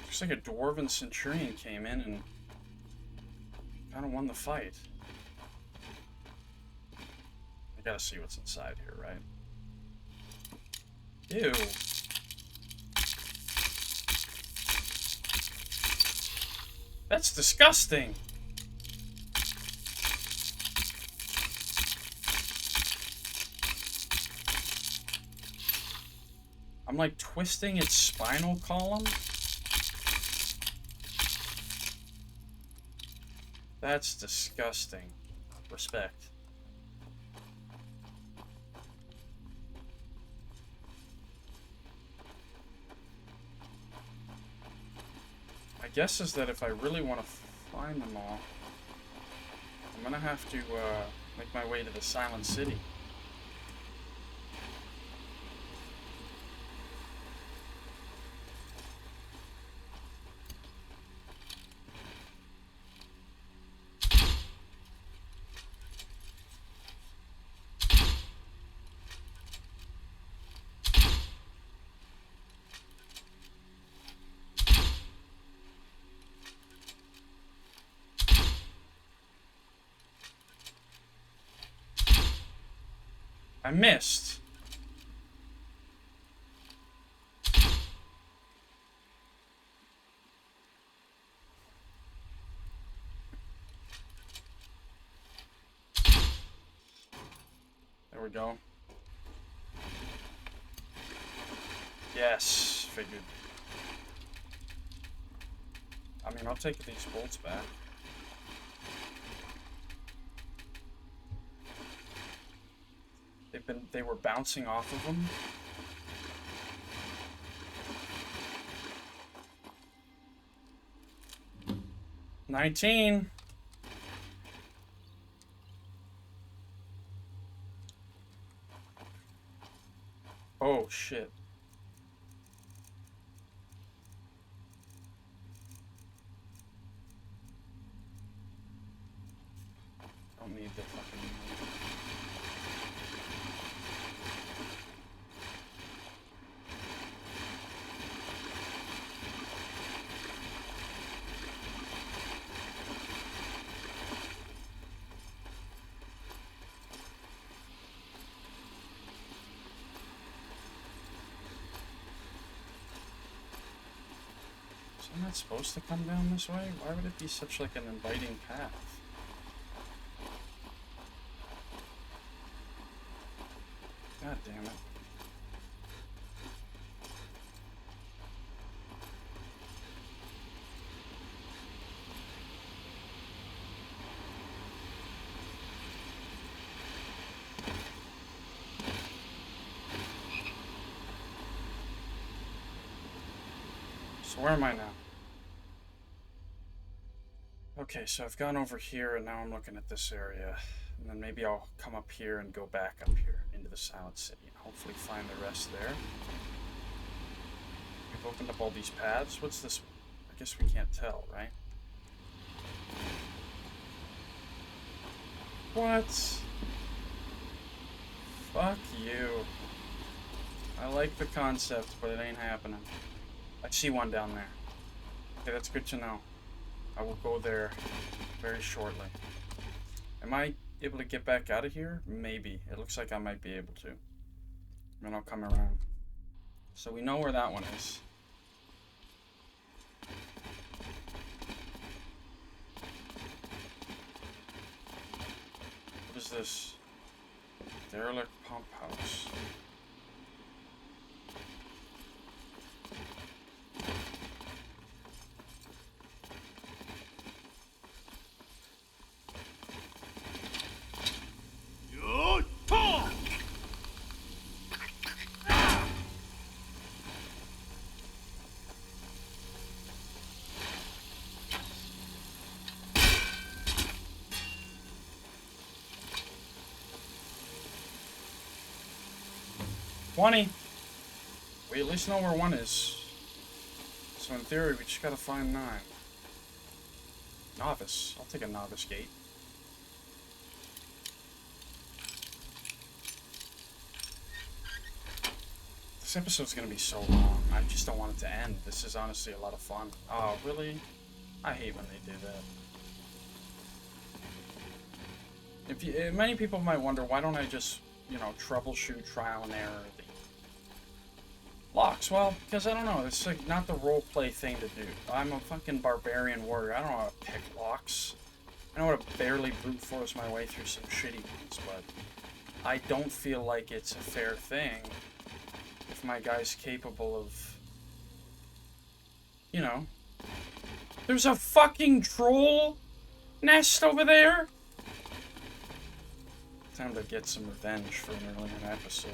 Looks like a dwarven centurion came in and kind of won the fight. I gotta see what's inside here, right? Ew. That's disgusting. I'm like twisting its spinal column. That's disgusting. Respect. My guess is that if I really want to find them all, I'm gonna have to make my way to the Silent City. I missed. There we go. Yes, figured. I mean, I'll take these bolts back. They were bouncing off of them. $19. Oh shit. Don't need the fucking money. I'm not supposed to come down this way? Why would it be such like an inviting path? God damn it. So where am I now? Okay, so I've gone over here and now I'm looking at this area. And then maybe I'll come up here and go back up here into the Silent City and hopefully find the rest there. We've opened up all these paths. What's this one? I guess we can't tell, right? What? Fuck you. I like the concept, but it ain't happening. I see one down there. Okay, that's good to know. I will go there very shortly. Am I able to get back out of here? Maybe. It looks like I might be able to. And I'll come around. So we know where that one is. What is this? Derelict pump house. $20. We at least know where 1 is. So in theory, we just gotta find 9. Novice. I'll take a novice gate. This episode's gonna be so long. I just don't want it to end. This is honestly a lot of fun. Oh, really? I hate when they do that. Many people might wonder, why don't I just, you know, troubleshoot, trial and error the locks? Well, because I don't know. It's like not the roleplay thing to do. I'm a fucking barbarian warrior. I don't know how to pick locks. I know how to barely brute force my way through some shitty ones, but I don't feel like it's a fair thing if my guy's capable of, you know. There's a fucking troll nest over there? Time to get some revenge for an earlier episode.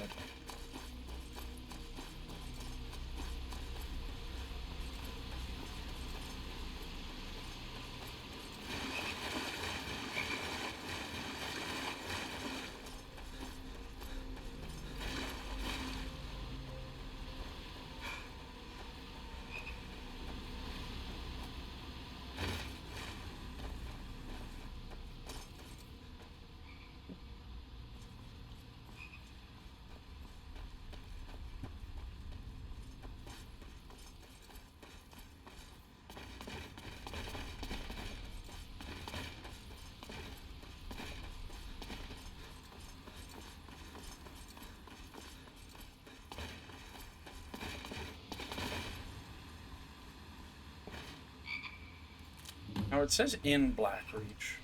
Now it says in Blackreach,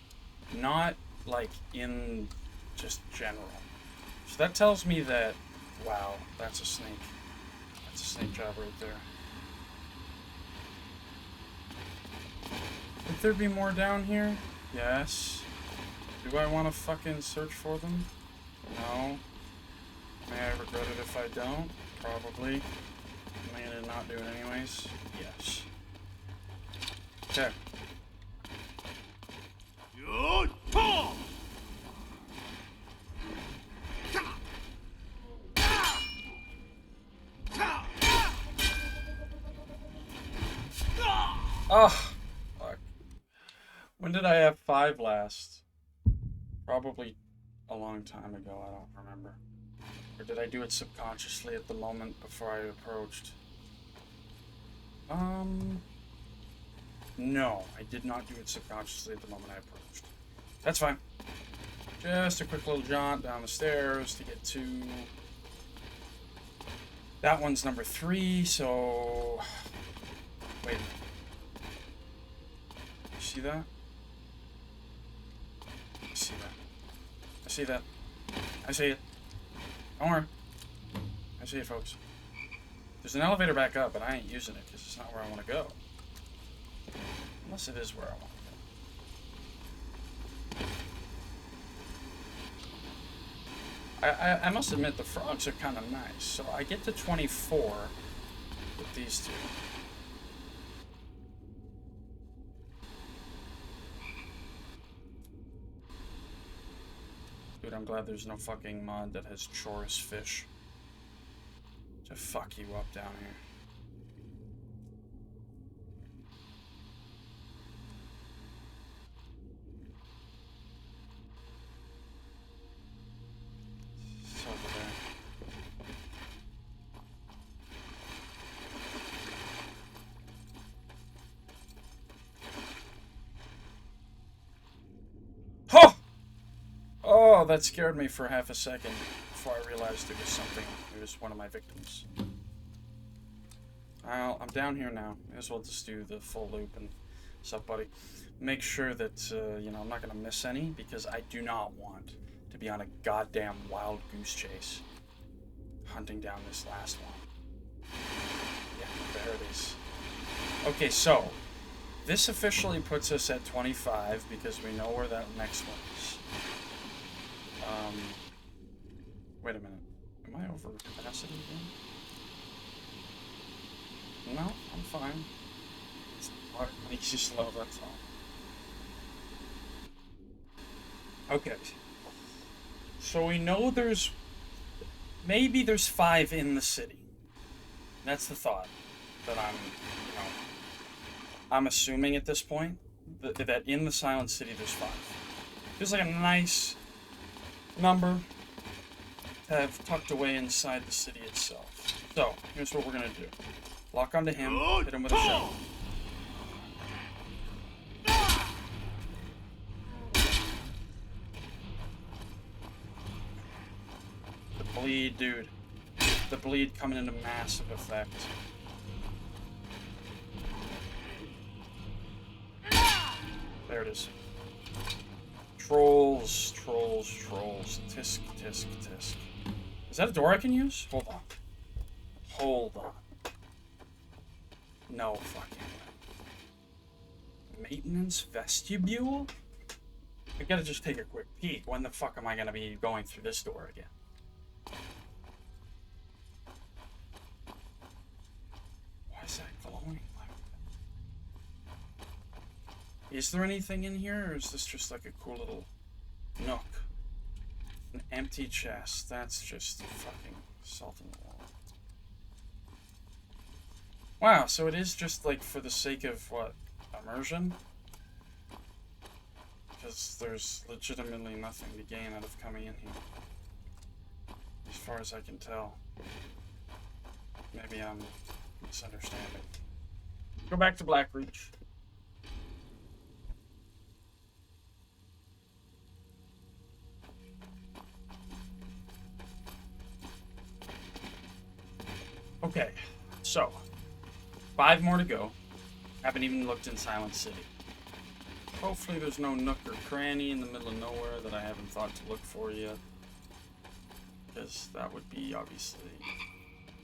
not like in just general. So that tells me that, wow, that's a snake. That's a snake job right there. Would there be more down here? Yes. Do I want to fucking search for them? No. May I regret it if I don't? Probably. Am I gonna not do it anyways? Yes. Okay. Oh, fuck. When did I have 5 last? Probably a long time ago, I don't remember. Or did I do it subconsciously at the moment before I approached? No, I did not do it subconsciously at the moment I approached. That's fine. Just a quick little jaunt down the stairs to get to... That one's number 3, so... Wait. You see that? I see that. I see that. I see it. Don't worry. I see it, folks. There's an elevator back up, but I ain't using it because it's not where I want to go. Unless it is where I want to go. I must admit the frogs are kind of nice. So I get to 24 with these 2. Dude, I'm glad there's no fucking mod that has chorus fish to fuck you up down here. It's over there. Oh! Oh, that scared me for half a second before I realized it was something. It was one of my victims. Well, I'm down here now. May as well just do the full loop and stuff, buddy. Make sure that, you know, I'm not going to miss any because I do not want to be on a goddamn wild goose chase hunting down this last one. Yeah, there it is. Okay, so this officially puts us at 25 because we know where that next one is. Wait a minute. Am I over capacity again? No, I'm fine. It makes you slow, that's all. Okay. So we know maybe there's 5 in the city. That's the thought that I'm assuming at this point that in the Silent City there's 5. Feels like a nice number to have tucked away inside the city itself. So, here's what we're gonna do. Lock onto him, hit him with a shot. The bleed, dude. The bleed coming into massive effect. There it is. Trolls, trolls, trolls. Tisk, tisk, tisk. Is that a door I can use? Hold on. Hold on. No fucking way. Maintenance vestibule? I gotta just take a quick peek. When the fuck am I gonna be going through this door again? Why is that glowing like that? Is there anything in here, or is this just like a cool little nook? An empty chest. That's just fucking salt in the wall. Wow, so it is just like for the sake of what? Immersion? Because there's legitimately nothing to gain out of coming in here. As far as I can tell. Maybe I'm misunderstanding. Go back to Blackreach. Okay, so 5 more to go. Haven't even looked in Silent City. Hopefully there's no nook or cranny in the middle of nowhere that I haven't thought to look for yet. Because that would be obviously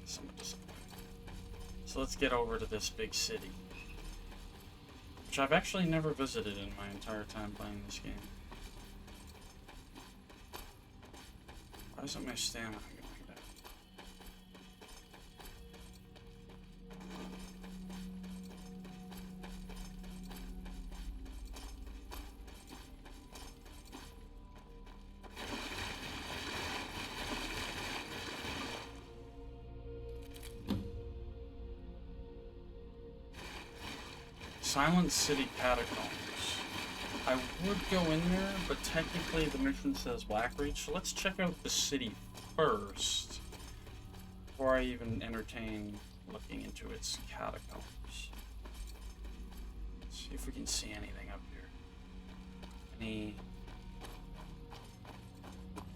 somewhat disappointing. So let's get over to this big city. Which I've actually never visited in my entire time playing this game. Why isn't my stamina going down? Silent City Catacombs. I would go in there, but technically the mission says Blackreach, so let's check out the city first before I even entertain looking into its catacombs. Let's see if we can see anything up here. Any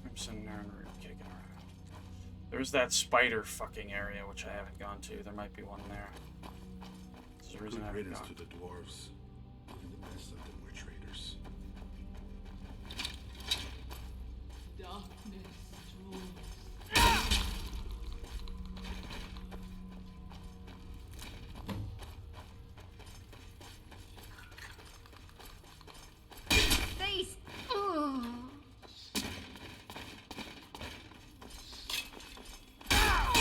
Crimson Mariner kicking around. There's that spider fucking area which I haven't gone to. There might be one there. The reason I haven't riddance gone. to the dwarves. Even the best of them were traitors. Darkness Face! Ugh.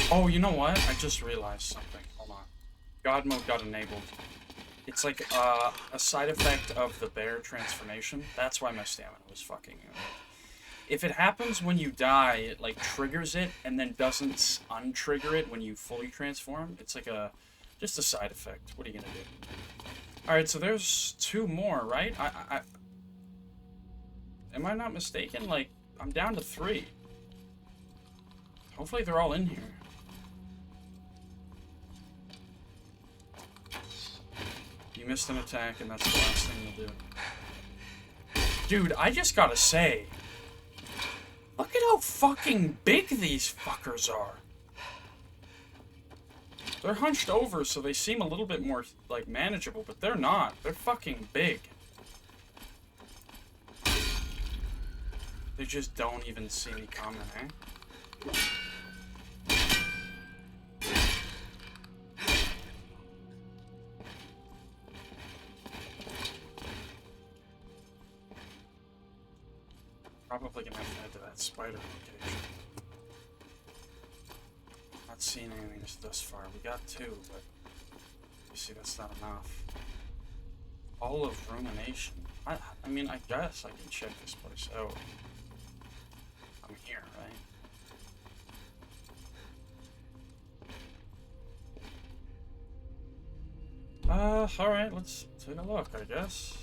Oh, you know what? I just realized something. Hold on. God mode got enabled. It's like a side effect of the bear transformation. That's why my stamina was fucking. If it happens when you die, it like triggers it and then doesn't untrigger it when you fully transform. It's like just a side effect. What are you gonna do? All right, so there's 2 more, right? Am I not mistaken? Like I'm down to 3. Hopefully they're all in here. You missed an attack, and that's the last thing you'll do. Dude, I just gotta say, look at how fucking big these fuckers are. They're hunched over, so they seem a little bit more, like, manageable, but they're not. They're fucking big. They just don't even see me coming, eh? Probably gonna have to head to that spider location. Not seeing anything thus far. We got 2, but you see that's not enough. All of Rumination. I mean, I guess I can check this place out. I'm here, right? Alright, let's take a look, I guess.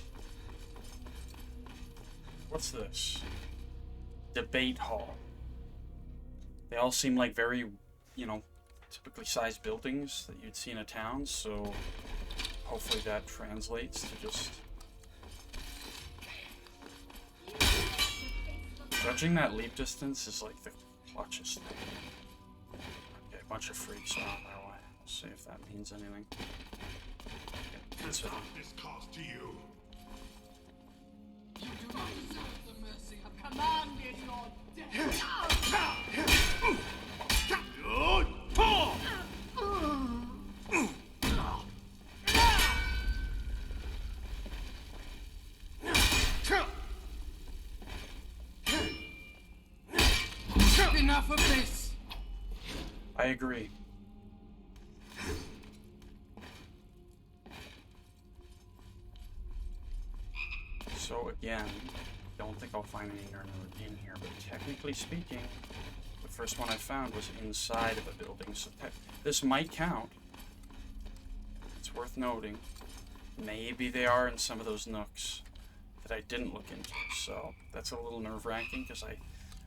What's this? Debate hall. They all seem like very, you know, typically sized buildings that you'd see in a town, so hopefully that translates to just... Judging that leap distance is like the clutchest thing. Okay, a bunch of freaks are on their way. We'll see if that means anything. This cost to you. You do not deserve the mercy of commanded your death. Enough of this. I agree. So again, don't think I'll find any nerd in here, but technically speaking, the first one I found was inside of a building, so this might count. It's worth noting. Maybe they are in some of those nooks that I didn't look into, so that's a little nerve-wracking, because I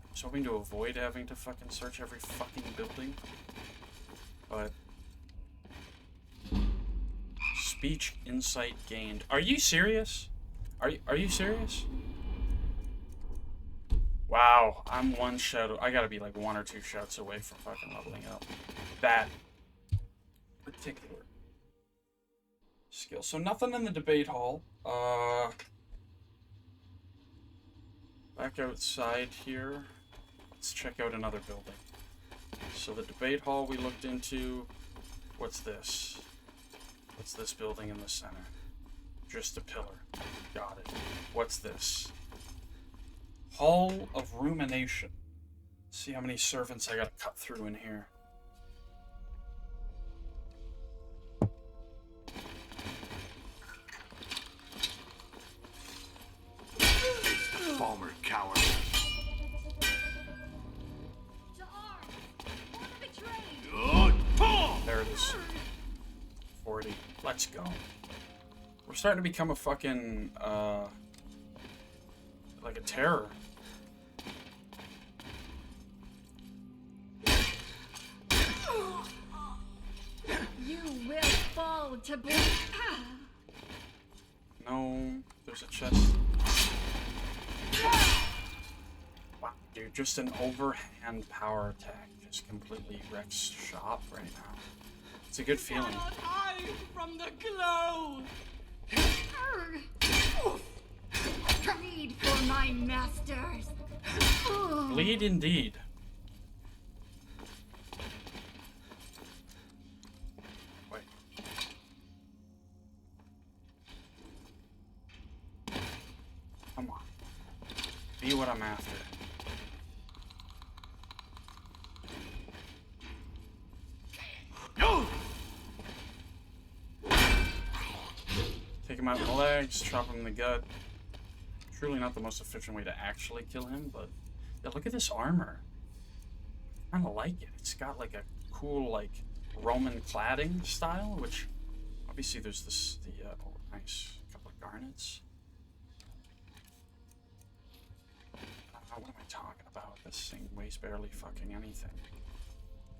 was hoping to avoid having to fucking search every fucking building, but... Speech insight gained. Are you serious? Are you serious? Wow, I'm one shout. I gotta be like 1 or 2 shouts away from fucking leveling up. That particular skill. So nothing in the debate hall. Back outside here. Let's check out another building. So the debate hall we looked into. What's this? What's this building in the center? Just a pillar. Got it. What's this? Hall of Rumination. Let's see how many servants I gotta cut through in here. Falmer coward. To arms! For the betrayed! There it is. 40. Let's go. We're starting to become a fucking, like a terror. You will fall to be. No, there's a chest. Wow, dude, just an overhand power attack just completely wrecks shop right now. It's a good feeling. Cannot hide from the glow. Bleed for my masters. Bleed indeed. Wait. Come on. Be what I'm after. Take him out in the legs, chop him in the gut. Truly not the most efficient way to actually kill him, but yeah, look at this armor. I kinda like it. It's got like a cool like Roman cladding style, which obviously there's this oh nice couple of garnets. What am I talking about? This thing weighs barely fucking anything.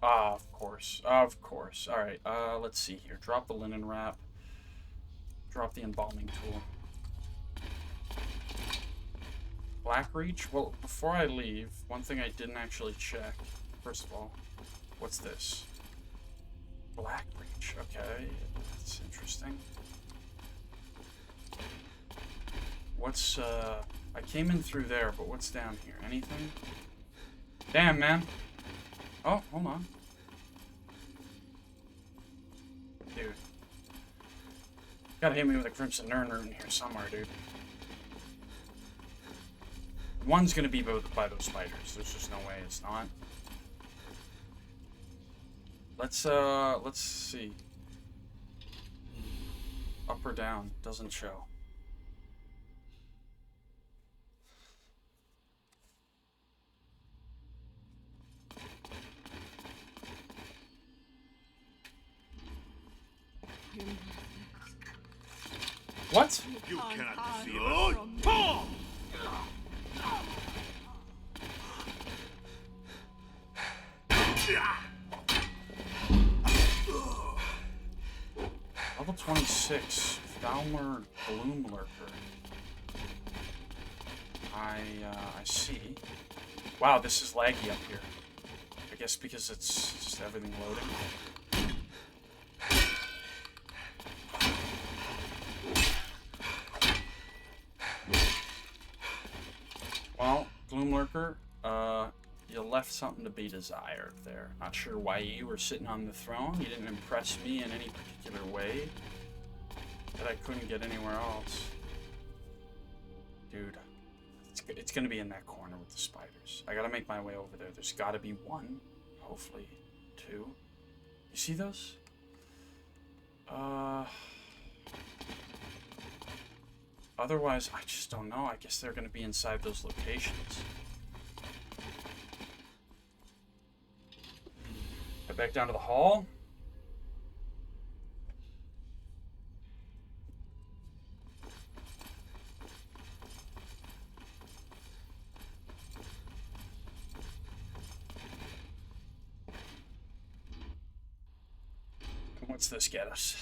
Ah, of course. Of course. Alright, let's see here. Drop the linen wrap. Drop the embalming tool. Blackreach? Well, before I leave, one thing I didn't actually check. First of all, what's this? Blackreach, okay. That's interesting. What's, I came in through there, but what's down here? Anything? Damn, man. Oh, hold on. Dude. Gotta hit me with a Crimson Nern root in here somewhere, dude. One's gonna be by those spiders. There's just no way it's not. Let's see. Up or down? Doesn't show. What? You cannot hide deceive from us. me. Level 26, Falmer Gloomlurker. I see. Wow, this is laggy up here. I guess because it's just everything loading. Well, Gloomlurker, you left something to be desired there. Not sure why you were sitting on the throne. You didn't impress me in any particular way that I couldn't get anywhere else. Dude, it's gonna be in that corner with the spiders. I gotta make my way over there. There's gotta be one, hopefully two. You see those? Otherwise, I just don't know. I guess they're gonna be inside those locations. Head back down to the hall. And what's this get us?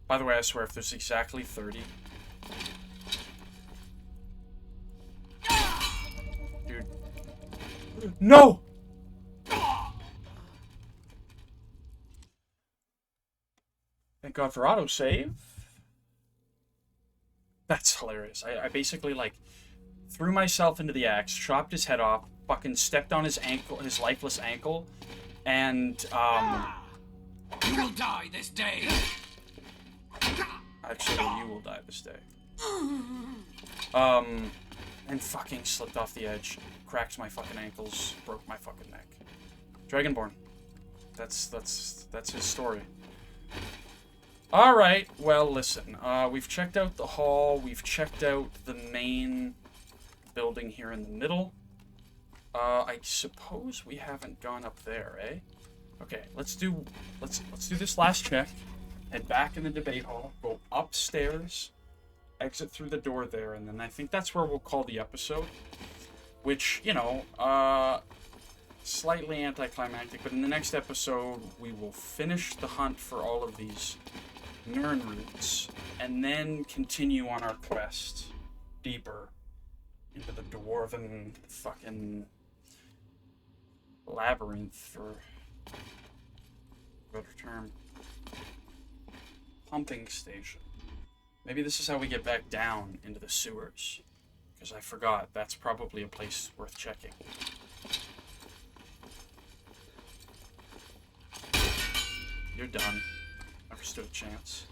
By the way, I swear, if there's exactly 30... Dude. No! Thank God for autosave. That's hilarious. I basically, like, threw myself into the axe, chopped his head off, fucking stepped on his ankle, his lifeless ankle, and, You will die this day. Actually, you will die this day. And fucking slipped off the edge, cracked my fucking ankles, broke my fucking neck. Dragonborn. That's his story. Alright, well, listen. We've checked out the hall. We've checked out the main building here in the middle. I suppose we haven't gone up there, eh? Okay, let's do this last check. Head back in the debate hall. Go upstairs. Exit through the door there, and then I think that's where we'll call the episode. Which, you know, slightly anticlimactic, but in the next episode, we will finish the hunt for all of these Nern roots, and then continue on our quest deeper into the dwarven fucking labyrinth, for a better term. Pumping station. Maybe this is how we get back down into the sewers. Because I forgot, that's probably a place worth checking. You're done. Never stood a chance.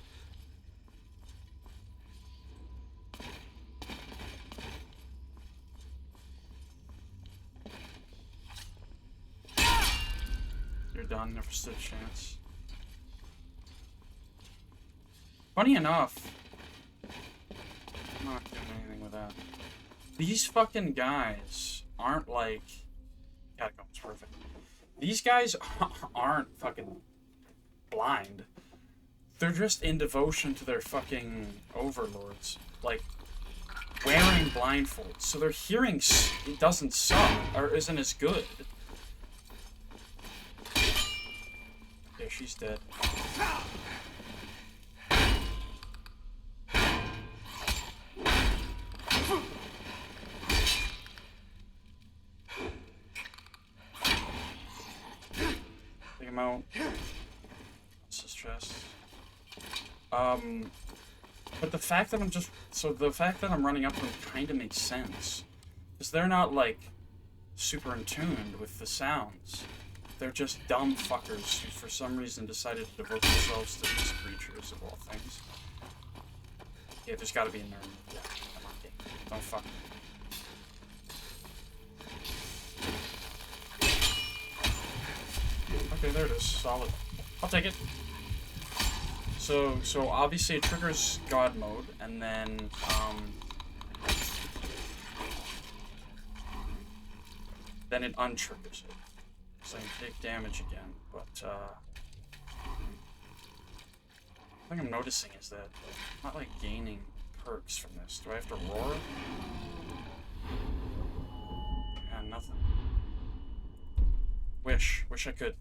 You're done. Never stood a chance. Funny enough, I'm not doing anything with that. These fucking guys aren't like... Catacombs, perfect. These guys aren't fucking blind. They're just in devotion to their fucking overlords. Like, wearing blindfolds. So their hearing it doesn't suck, or isn't as good. Yeah, she's dead. Take him out. What's his chest? But the fact that the fact that I'm running up to them kind of makes sense. Because they're not, like, super in tune with the sounds. They're just dumb fuckers who, for some reason, decided to devote themselves to these creatures, of all things. Yeah, there's gotta be a nerd. Yeah, come on, game. Don't fuck me. Okay, there it is. Solid. I'll take it. So obviously it triggers God mode, and then, then it untriggers it. So I can take damage again, but, thing I'm noticing is that I'm not, like, gaining perks from this. Do I have to roar? Yeah, nothing. Wish I could.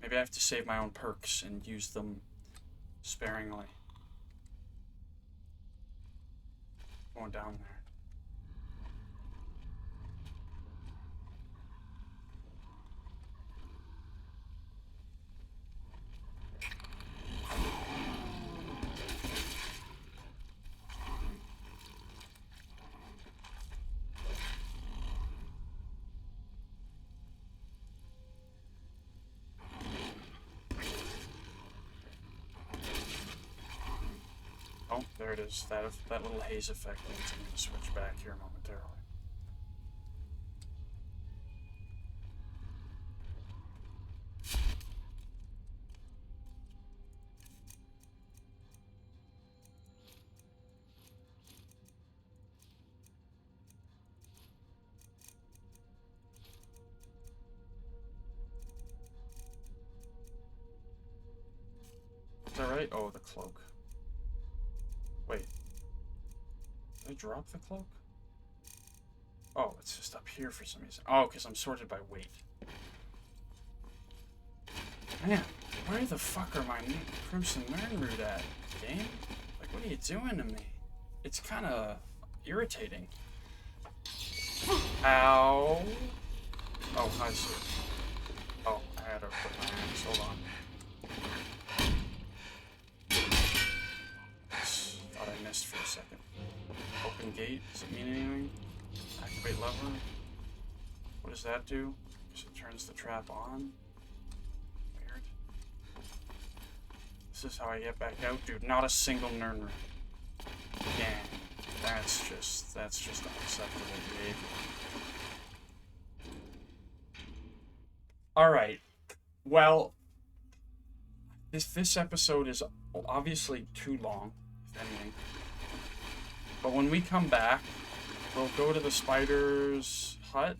Maybe I have to save my own perks and use them sparingly. Going down there. Oh, there it is. That little haze effect means I'm going to switch back here momentarily. Is that right? Oh, the cloak. Wait. Did I drop the cloak? Oh, it's just up here for some reason. Oh, because I'm sorted by weight. Man, where the fuck are my Crimson Nirnroot at, game? Like, what are you doing to me? It's kind of irritating. Ow. Oh, I see. Oh, I had to put my hands. Hold on. Thought I missed for a second. Open gate. Does it mean anything? Activate lever. What does that do? Because it turns the trap on. Weird. This is how I get back out, dude. Not a single Nirnroot. Damn. That's just unacceptable behavior. Alright. Well, this episode is obviously too long, if anything. But when we come back, we'll go to the spider's hut.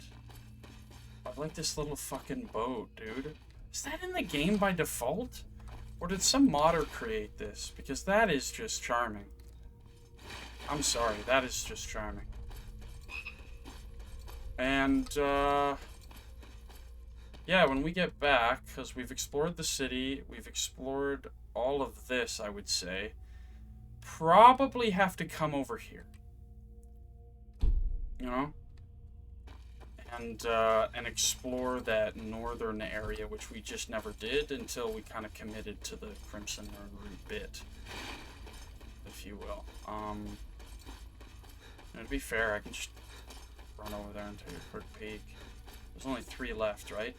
I like this little fucking boat, dude. Is that in the game by default? Or did some modder create this? Because that is just charming. I'm sorry, that is just charming. And, yeah, when we get back, because we've explored the city, we've explored all of this, I would say, probably have to come over here. You know? And explore that northern area, which we just never did until we kind of committed to the Crimson Nirnroot bit, if you will. And to be fair, I can just run over there and take a quick peek. There's only 3 left, right?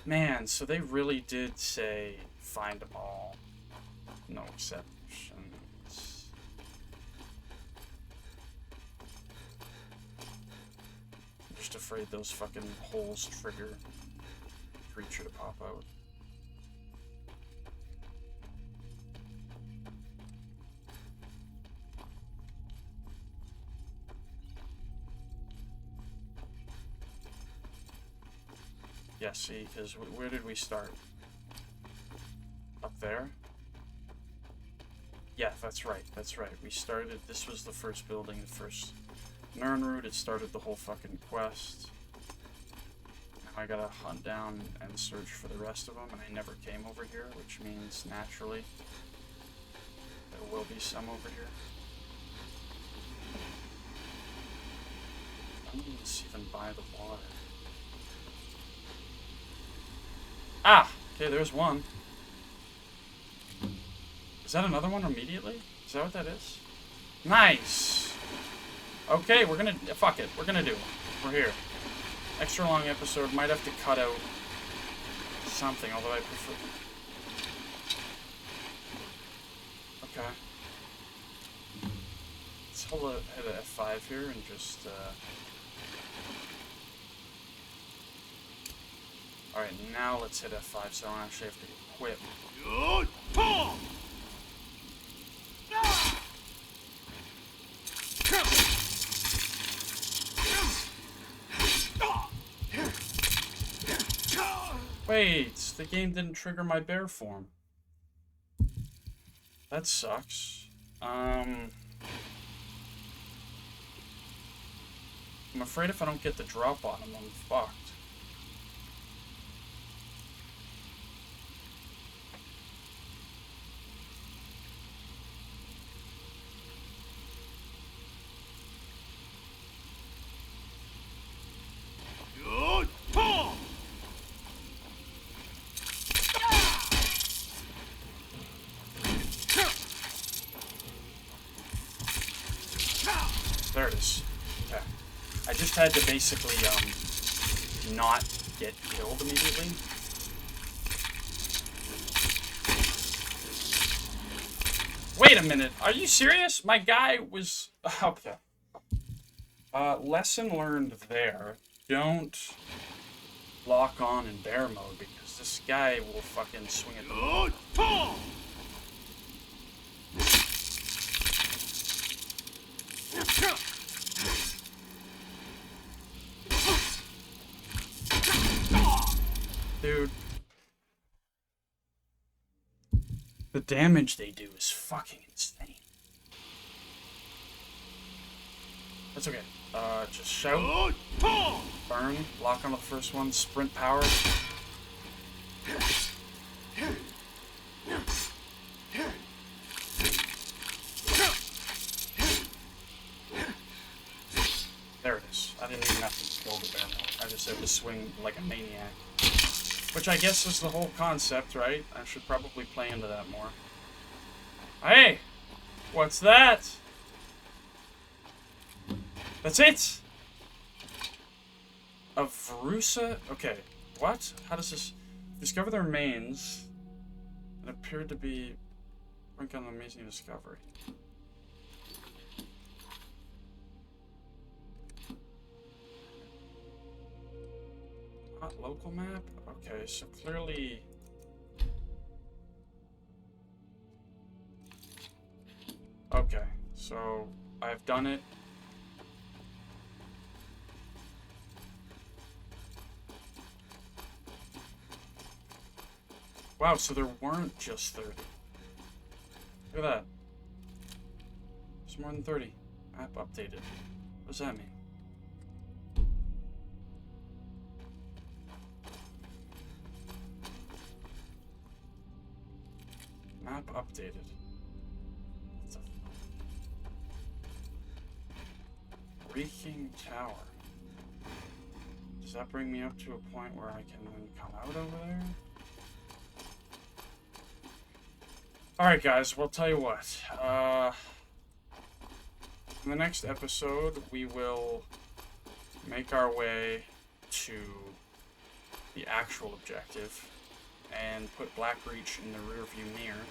Man, so they really did say find them all. No exceptions. I'm just afraid those fucking holes trigger the creature to pop out. Yeah, see, because where did we start? Up there? Yeah, that's right, that's right. We started, this was the first building, the first Nirnroot. It started the whole fucking quest. Now I gotta hunt down and search for the rest of them, and I never came over here, which means, naturally, there will be some over here. I don't even see them by the water. Ah! Okay, there's one. Is that another one immediately? Is that what that is? Nice! Okay, we're gonna... Fuck it. We're gonna do it. We're here. Extra long episode. Might have to cut out something, although I prefer... Okay. Let's hold hit a F5 here and just... Alright, now let's hit F5 so I don't actually have to equip. Wait, the game didn't trigger my bear form. That sucks. I'm afraid if I don't get the drop on him, I'm fucked. There it is. Okay. I just had to basically, not get killed immediately. Wait a minute. Are you serious? My guy was... Okay. Lesson learned there. Don't lock on in bear mode, because this guy will fucking swing at the... Dude. The damage they do is fucking insane. That's okay. Just shout. Burn. Lock on the first one. Sprint power. There it is. I didn't even have to kill the bear mode. I just had to swing like a maniac. Which I guess is the whole concept, right? I should probably play into that more. Hey! What's that? That's it! A Verusa? Okay. What? How does this... Discover the remains. It appeared to be... Brink on an amazing discovery. Not local map? Okay, so clearly... Okay, so I've done it. Wow, so there weren't just 30. Look at that. There's more than 30. Map updated. What does that mean? Map updated. Reeking Tower. Does that bring me up to a point where I can then come out over there? Alright guys, well tell you what. In the next episode, we will make our way to the actual objective and put Blackreach in the rearview mirror.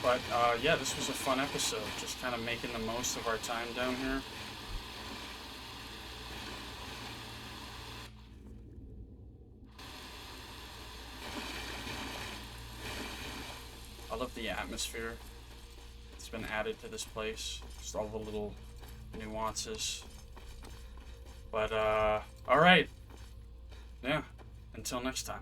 But, yeah, this was a fun episode, just kind of making the most of our time down here. I love the atmosphere that's been added to this place, just all the little nuances. But, alright. Yeah, until next time.